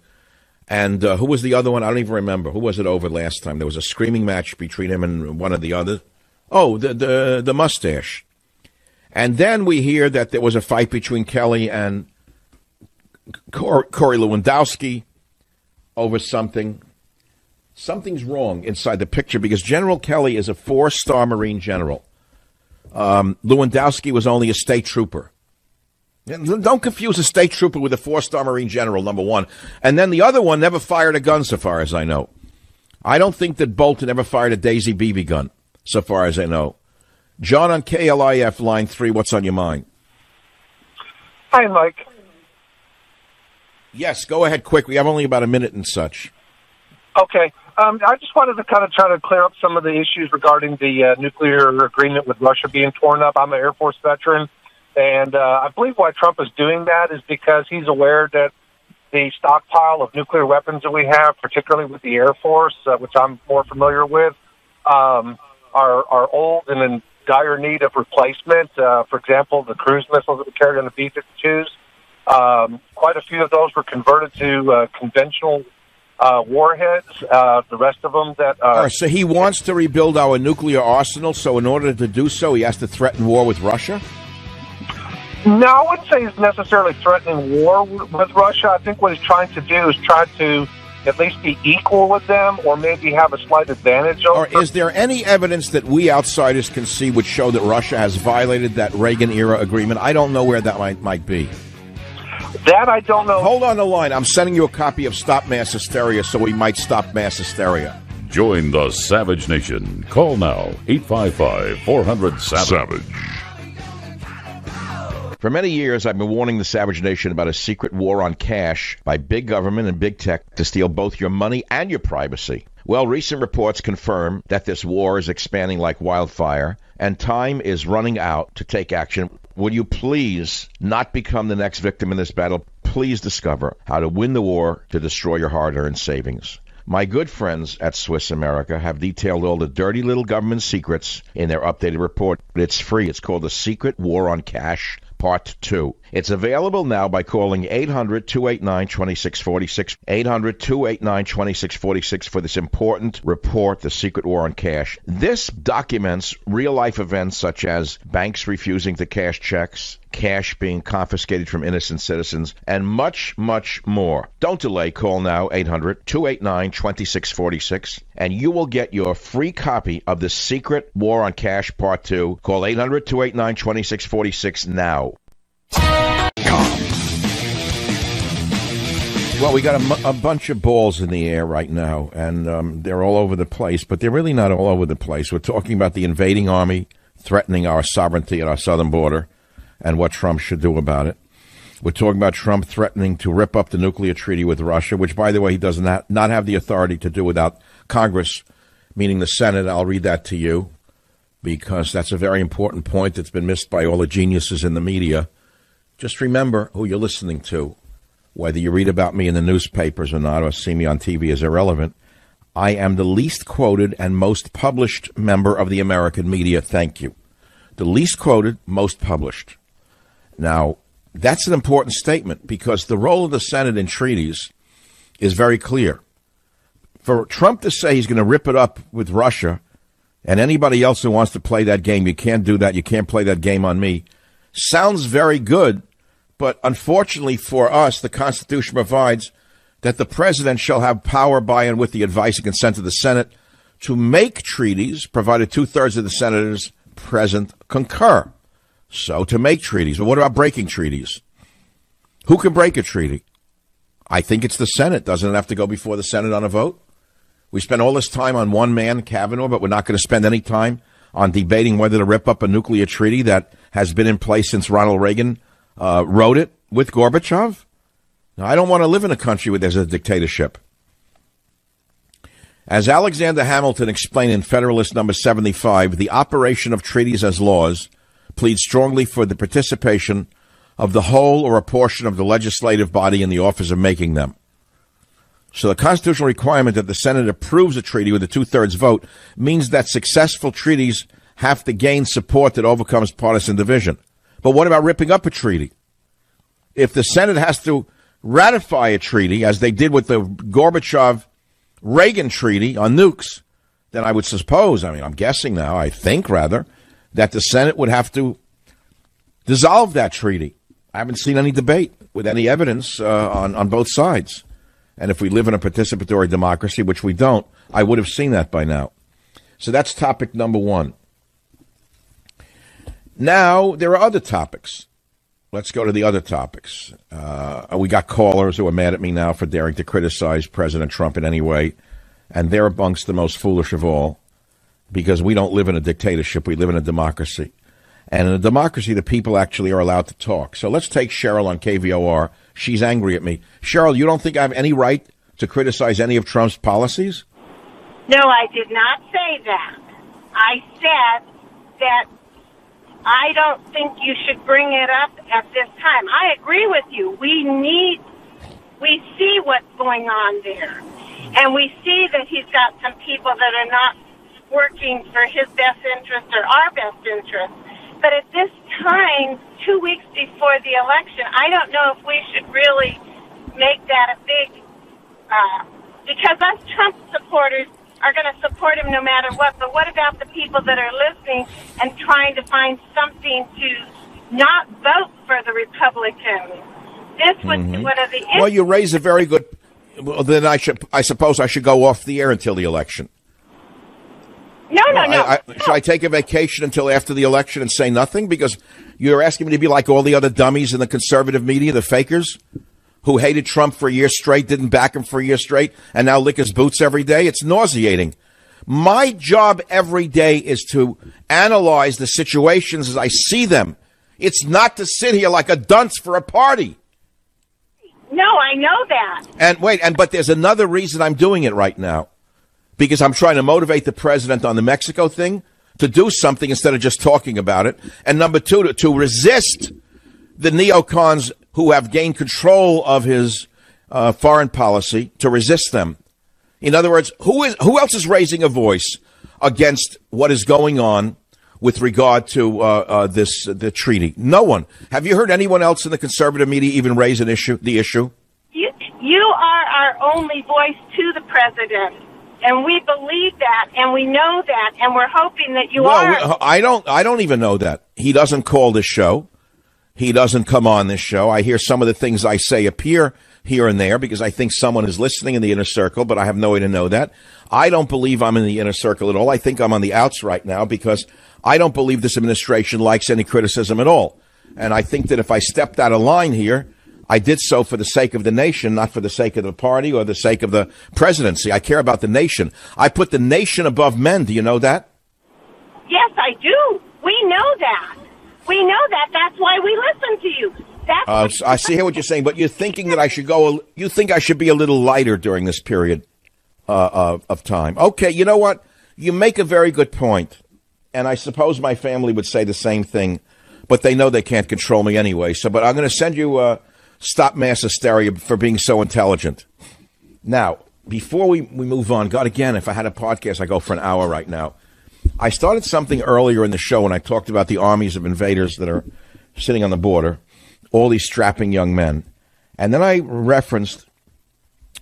and who was the other one? I don't even remember. Who was it over last time? There was a screaming match between him and one of the others. Oh, the mustache. And then we hear that there was a fight between Kelly and Corey Lewandowski over something. Something's wrong inside the picture because General Kelly is a 4-star Marine general. Lewandowski was only a state trooper. Don't confuse a state trooper with a 4-star Marine general, number one. And then the other one never fired a gun, so far as I know. I don't think that Bolton ever fired a Daisy BB gun, so far as I know. John on KLIF, line 3, what's on your mind? Hi, Mike. Yes, go ahead quick. We have only about a minute and such. Okay. I just wanted to kind of try to clear up some of the issues regarding the nuclear agreement with Russia being torn up. I'm an Air Force veteran. And I believe why Trump is doing that is because he's aware that the stockpile of nuclear weapons that we have, particularly with the Air Force, which I'm more familiar with, are old and in dire need of replacement. For example, the cruise missiles that we carried on the B-52s, quite a few of those were converted to conventional warheads. The rest of them that are... So he wants to rebuild our nuclear arsenal, so in order to do so, he has to threaten war with Russia? No, I wouldn't say he's necessarily threatening war with Russia. I think what he's trying to do is try to at least be equal with them or maybe have a slight advantage over them. Or is there any evidence that we outsiders can see which show that Russia has violated that Reagan-era agreement? I don't know where that might be. That I don't know. Hold on the line. I'm sending you a copy of Stop Mass Hysteria so we might stop mass hysteria. Join the Savage Nation. Call now, 855-400-SAVAGE. For many years, I've been warning the Savage Nation about a secret war on cash by big government and big tech to steal both your money and your privacy. Well, recent reports confirm that this war is expanding like wildfire, and time is running out to take action. Would you please not become the next victim in this battle? Please discover how to win the war to destroy your hard-earned savings. My good friends at Swiss America have detailed all the dirty little government secrets in their updated report. It's free. It's called The Secret War on Cash, Part 2. It's available now by calling 800-289-2646, 800-289-2646 for this important report, The Secret War on Cash. This documents real-life events such as banks refusing to cash checks, cash being confiscated from innocent citizens, and much, much more. Don't delay. Call now, 800-289-2646, and you will get your free copy of The Secret War on Cash, Part 2. Call 800-289-2646 now. Well, we got a bunch of balls in the air right now, and they're all over the place, but they're really not all over the place. We're talking about the invading army threatening our sovereignty at our southern border and what Trump should do about it. We're talking about Trump threatening to rip up the nuclear treaty with Russia, which, by the way, he does not have the authority to do without Congress, meaning the Senate. I'll read that to you. because that's a very important point that's been missed by all the geniuses in the media. Just remember who you're listening to. Whether you read about me in the newspapers or not, or see me on TV is irrelevant. I am the least quoted and most published member of the American media. Thank you. The least quoted, most published. Now, that's an important statement because the role of the Senate in treaties is very clear. For Trump to say he's going to rip it up with Russia and anybody else who wants to play that game, you can't do that, you can't play that game on me, sounds very good. But unfortunately for us, the Constitution provides that the president shall have power by and with the advice and consent of the Senate to make treaties, provided 2/3 of the senators present concur. So to make treaties. But what about breaking treaties? Who can break a treaty? I think it's the Senate. Doesn't it have to go before the Senate on a vote? We spend all this time on one man, Kavanaugh, but we're not going to spend any time on debating whether to rip up a nuclear treaty that has been in place since Ronald Reagan wrote it with Gorbachev. Now, I don't want to live in a country where there's a dictatorship. As Alexander Hamilton explained in Federalist number 75, the operation of treaties as laws pleads strongly for the participation of the whole or a portion of the legislative body in the office of making them. So the constitutional requirement that the Senate approves a treaty with a 2/3 vote means that successful treaties have to gain support that overcomes partisan division. But what about ripping up a treaty? If the Senate has to ratify a treaty, as they did with the Gorbachev-Reagan treaty on nukes, then I would suppose, I'm guessing now, I think rather, that the Senate would have to dissolve that treaty. I haven't seen any debate with any evidence on both sides. And if we live in a participatory democracy, which we don't, I would have seen that by now. So that's topic number one. Now, there are other topics. Let's go to the other topics. We got callers who are mad at me now for daring to criticize President Trump in any way. And they're amongst the most foolish of all, because we don't live in a dictatorship. We live in a democracy. And in a democracy, the people actually are allowed to talk. So let's take Cheryl on KVOR. She's angry at me. Cheryl, you don't think I have any right to criticize any of Trump's policies? No, I did not say that. I said that I don't think you should bring it up at this time. I agree with you. We see what's going on there. And we see that he's got some people that are not working for his best interest or our best interest. But at this time, 2 weeks before the election, I don't know if we should really make that a big, because us Trump supporters are going to support him no matter what. But what about the people that are listening and trying to find something to not vote for the Republicans? This was one of the issues. Well, you raise a very good. Well, then I suppose I should go off the air until the election. No. Should I take a vacation until after the election and say nothing? Because you're asking me to be like all the other dummies in the conservative media, the fakers, who hated Trump for a year straight, didn't back him for a year straight, and now lick his boots every day. It's nauseating. My job every day is to analyze the situations as I see them. It's not to sit here like a dunce for a party. No, I know that. But there's another reason I'm doing it right now. Because I'm trying to motivate the president on the Mexico thing to do something instead of just talking about it. And number two, to resist the neocons who have gained control of his foreign policy, to resist them. In other words, who else is raising a voice against what is going on with regard to the treaty? No one. Have you heard anyone else in the conservative media even raise the issue? You are our only voice to the president. And we believe that, and we know that, and we're hoping that you are. I don't even know that. He doesn't call this show. He doesn't come on this show. I hear some of the things I say appear here and there because I think someone is listening in the inner circle, but I have no way to know that. I don't believe I'm in the inner circle at all. I think I'm on the outs right now because I don't believe this administration likes any criticism at all. And I think that if I stepped out of line here, I did so for the sake of the nation, not for the sake of the party or the sake of the presidency. I care about the nation. I put the nation above men. Do you know that? Yes, I do. We know that. We know that. That's why we listen to you. I see what you're saying, but you're thinking that I should you think I should be a little lighter during this period of time. Okay, you know what? You make a very good point. and I suppose my family would say the same thing, but they know they can't control me anyway. But I'm going to send you stop mass hysteria for being so intelligent. Now, before we move on, God, again, if I had a podcast, I go for an hour right now. I started something earlier in the show when I talked about the armies of invaders that are sitting on the border, all these strapping young men. And then I referenced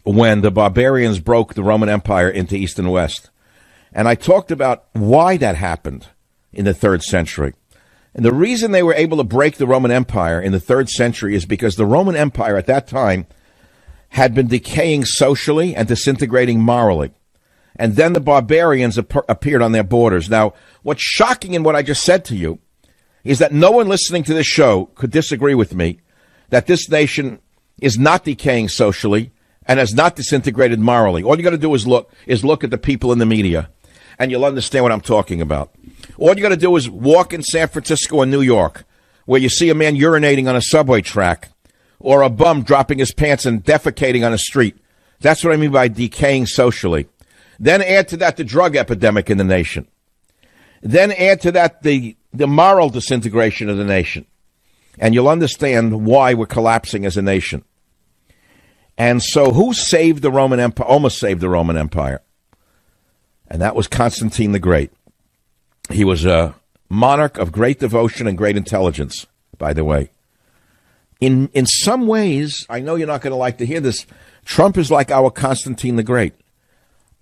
when the barbarians broke the Roman Empire into East and West. And I talked about why that happened in the 3rd century. And the reason they were able to break the Roman Empire in the 3rd century is because the Roman Empire at that time had been decaying socially and disintegrating morally. And then the barbarians appeared on their borders. Now, what's shocking in what I just said to you is that no one listening to this show could disagree with me that this nation is not decaying socially and has not disintegrated morally. All you got to do is look at the people in the media, and you'll understand what I'm talking about. All you got to do is walk in San Francisco and New York, where you see a man urinating on a subway track, or a bum dropping his pants and defecating on a street. That's what I mean by decaying socially. Then add to that the drug epidemic in the nation. Then add to that the moral disintegration of the nation. And you'll understand why we're collapsing as a nation. And so who saved the Roman Empire, almost saved the Roman Empire? And that was Constantine the Great. He was a monarch of great devotion and great intelligence, by the way. In some ways, I know you're not going to like to hear this, Trump is like our Constantine the Great.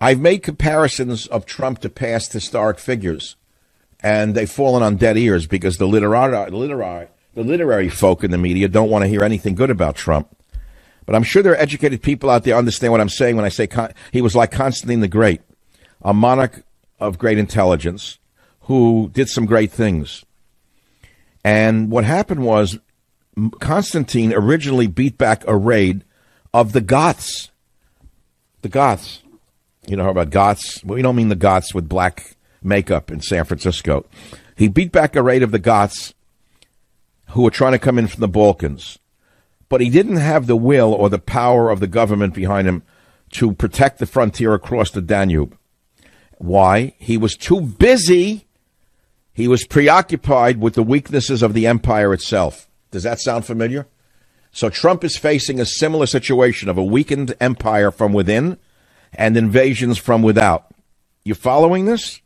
I've made comparisons of Trump to past historic figures, and they've fallen on dead ears because the literary folk in the media don't want to hear anything good about Trump. But I'm sure there are educated people out there who understand what I'm saying when I say he was like Constantine the Great, a monarch of great intelligence who did some great things. And what happened was Constantine originally beat back a raid of the Goths. The Goths. You know about Goths? We don't mean the Goths with black makeup in San Francisco. He beat back a raid of the Goths who were trying to come in from the Balkans. But he didn't have the will or the power of the government behind him to protect the frontier across the Danube. Why? He was too busy. He was preoccupied with the weaknesses of the empire itself. Does that sound familiar? So Trump is facing a similar situation of a weakened empire from within and invasions from without. You following this?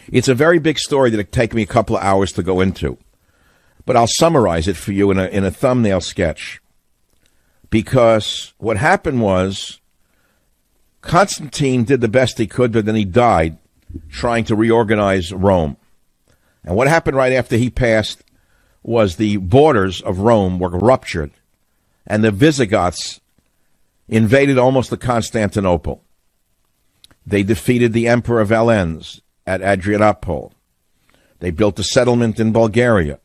It's a very big story that it'll take me a couple of hours to go into. But I'll summarize it for you in a thumbnail sketch. Because what happened was Constantine did the best he could, but then he died trying to reorganize Rome. And what happened right after he passed was the borders of Rome were ruptured, and the Visigoths invaded almost to Constantinople. They defeated the Emperor Valens at Adrianople. They built a settlement in Bulgaria.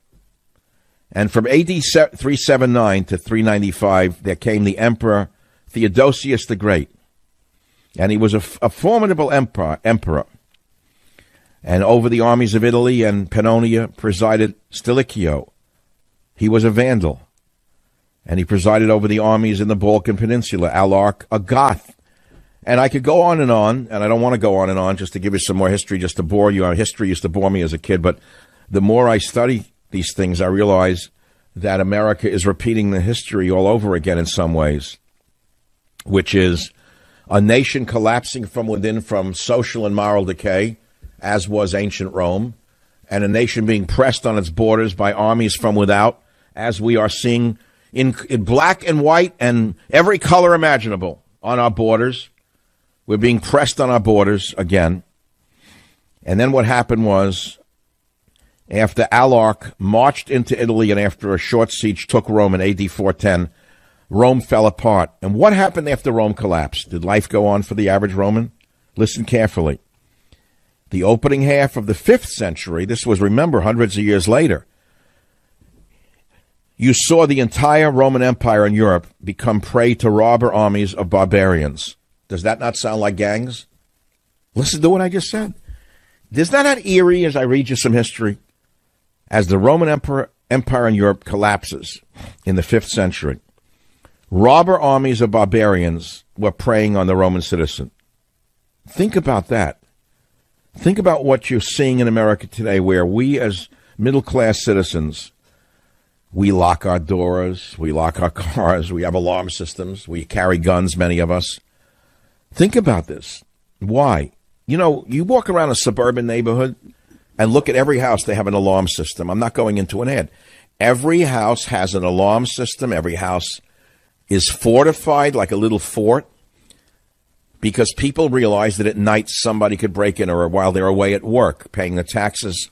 And from AD 379 to 395, there came the Emperor Theodosius the Great. And he was a formidable emperor. And over the armies of Italy and Pannonia presided Stilicho. He was a Vandal. And he presided over the armies in the Balkan Peninsula, Alaric, a Goth. And I could go on, and I don't want to go on just to give you some more history, just to bore you. History used to bore me as a kid, but the more I study these things, I realize that America is repeating the history all over again in some ways, which is a nation collapsing from within from social and moral decay, as was ancient Rome, and a nation being pressed on its borders by armies from without, as we are seeing in black and white and every color imaginable on our borders. We're being pressed on our borders again. And then what happened was, after Alaric marched into Italy and after a short siege took Rome in AD 410, Rome fell apart. And what happened after Rome collapsed? Did life go on for the average Roman? Listen carefully. The opening half of the 5th century, this was, remember, hundreds of years later, you saw the entire Roman Empire in Europe become prey to robber armies of barbarians. Does that not sound like gangs? Listen to what I just said. Is that not eerie as I read you some history? As the Roman Empire in Europe collapses in the 5th century, robber armies of barbarians were preying on the Roman citizen. Think about that. Think about what you're seeing in America today, where we as middle-class citizens, we lock our doors, we lock our cars, we have alarm systems, we carry guns, many of us. Think about this. Why? You know, you walk around a suburban neighborhood and look at every house, they have an alarm system. I'm not going into an ad. Every house has an alarm system. Every house is fortified like a little fort because people realize that at night somebody could break in, or while they're away at work paying the taxes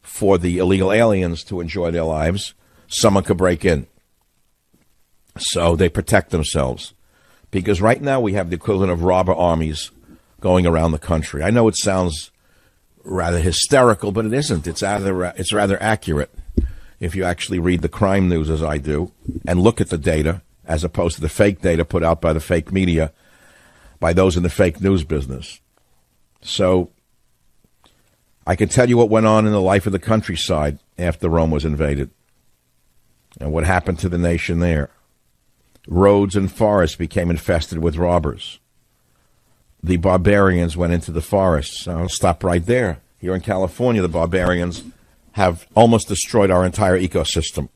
for the illegal aliens to enjoy their lives, someone could break in. So they protect themselves. Because right now we have the equivalent of robber armies going around the country. I know it sounds rather hysterical, but it isn't. It's rather accurate if you actually read the crime news as I do and look at the data as opposed to the fake data put out by the fake media, by those in the fake news business. So I can tell you what went on in the life of the countryside after Rome was invaded and what happened to the nation there. Roads and forests became infested with robbers. The barbarians went into the forests. I'll stop right there. Here in California, the barbarians have almost destroyed our entire ecosystem.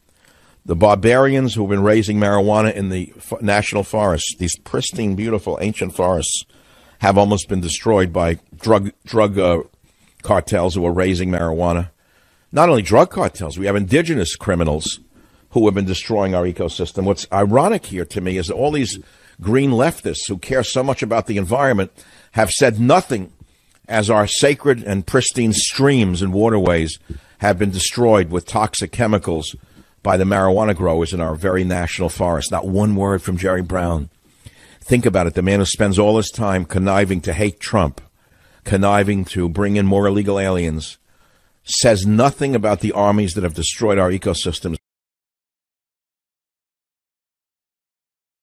The barbarians who have been raising marijuana in the national forests, these pristine, beautiful, ancient forests, have almost been destroyed by drug cartels who are raising marijuana. Not only drug cartels, we have indigenous criminals who have been destroying our ecosystem. What's ironic here to me is that all these green leftists who care so much about the environment have said nothing as our sacred and pristine streams and waterways have been destroyed with toxic chemicals by the marijuana growers in our very national forest. Not one word from Jerry Brown. Think about it. The man who spends all his time conniving to hate Trump, conniving to bring in more illegal aliens, says nothing about the armies that have destroyed our ecosystems.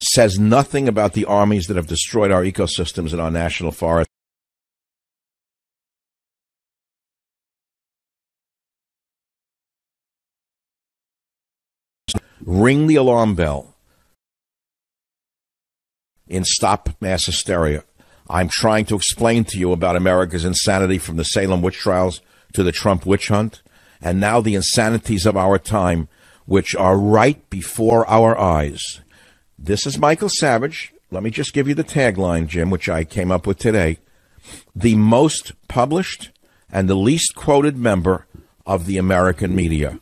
Says nothing about the armies that have destroyed our ecosystems in our national forest. Ring the alarm bell and stop mass hysteria. I'm trying to explain to you about America's insanity, from the Salem witch trials to the Trump witch hunt, and now the insanities of our time, which are right before our eyes. This is Michael Savage. Let me just give you the tagline, Jim, which I came up with today. The most published and the least quoted member of the American media.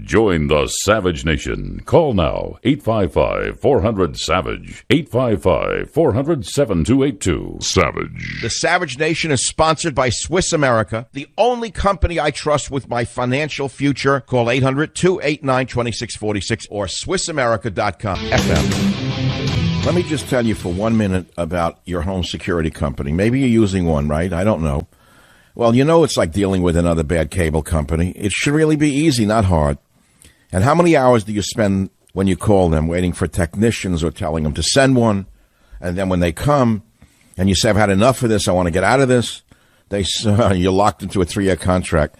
Join the Savage Nation. Call now, 855-400-SAVAGE, 855-400-7282. Savage. The Savage Nation is sponsored by Swiss America, the only company I trust with my financial future. Call 800-289-2646 or SwissAmerica.com. FM. Let me just tell you for 1 minute about your home security company. Maybe you're using one, right? I don't know. Well, you know it's like dealing with another bad cable company. It should really be easy, not hard. And how many hours do you spend when you call them waiting for technicians or telling them to send one? And then when they come and you say, I've had enough of this, I want to get out of this, you're locked into a 3-year contract.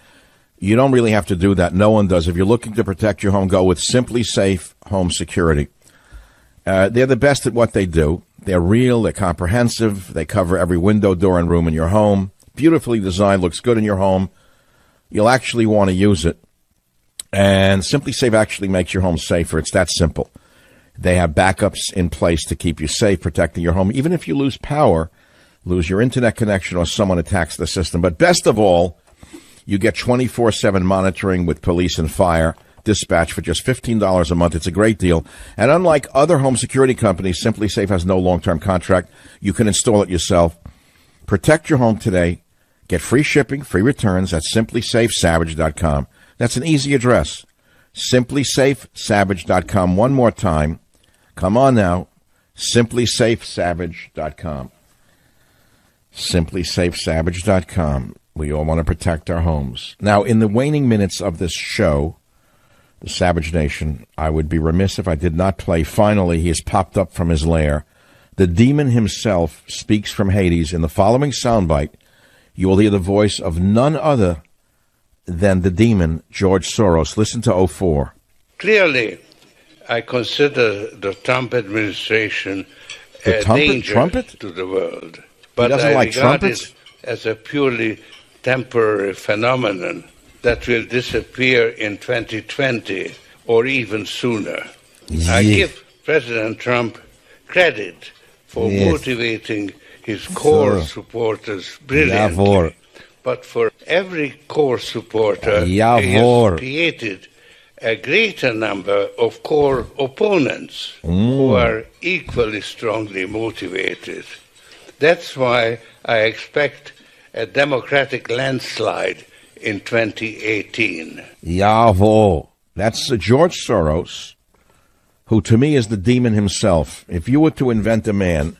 You don't really have to do that. No one does. If you're looking to protect your home, go with Simply Safe Home Security. They're the best at what they do. They're real. They're comprehensive. They cover every window, door, and room in your home. Beautifully designed, looks good in your home. You'll actually want to use it. And Simply Safe actually makes your home safer. It's that simple. They have backups in place to keep you safe, protecting your home, even if you lose power, lose your internet connection, or someone attacks the system. But best of all, you get 24/7 monitoring with police and fire dispatch for just $15 a month. It's a great deal. And unlike other home security companies, Simply Safe has no long-term contract. You can install it yourself. Protect your home today. Get free shipping, free returns at simplysafesavage.com. That's an easy address. simplysafesavage.com. One more time. Come on now. simplysafesavage.com. simplysafesavage.com. We all want to protect our homes. Now, in the waning minutes of this show, the Savage Nation, I would be remiss if I did not play. Finally, he has popped up from his lair. The demon himself speaks from Hades. In the following soundbite, you will hear the voice of none other than the demon, George Soros. Listen to 04. Clearly, I consider the Trump administration a danger to the world. But I regard it as a purely temporary phenomenon that will disappear in 2020 or even sooner. I give President Trump credit for motivating his core supporters brilliantly. But for every core supporter, he has created a greater number of core opponents who are equally strongly motivated. That's why I expect a Democratic landslide in 2018. Jawohl. That's George Soros, who to me is the demon himself. If you were to invent a man,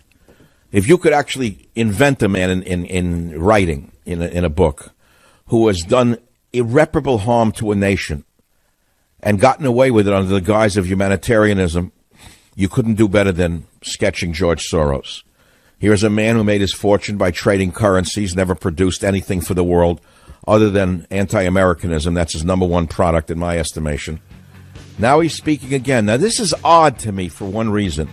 if you could actually invent a man in writing, in a book, who has done irreparable harm to a nation and gotten away with it under the guise of humanitarianism, you couldn't do better than sketching George Soros. Here's a man who made his fortune by trading currencies, never produced anything for the world other than anti-Americanism. That's his number one product in my estimation. Now he's speaking again. Now this is odd to me for one reason.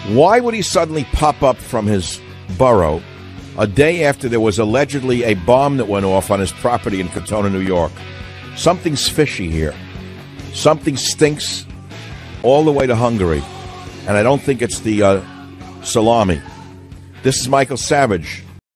Why would he suddenly pop up from his burrow a day after there was allegedly a bomb that went off on his property in Katona, New York? Something's fishy here. Something stinks all the way to Hungary. And I don't think it's the salami. This is Michael Savage.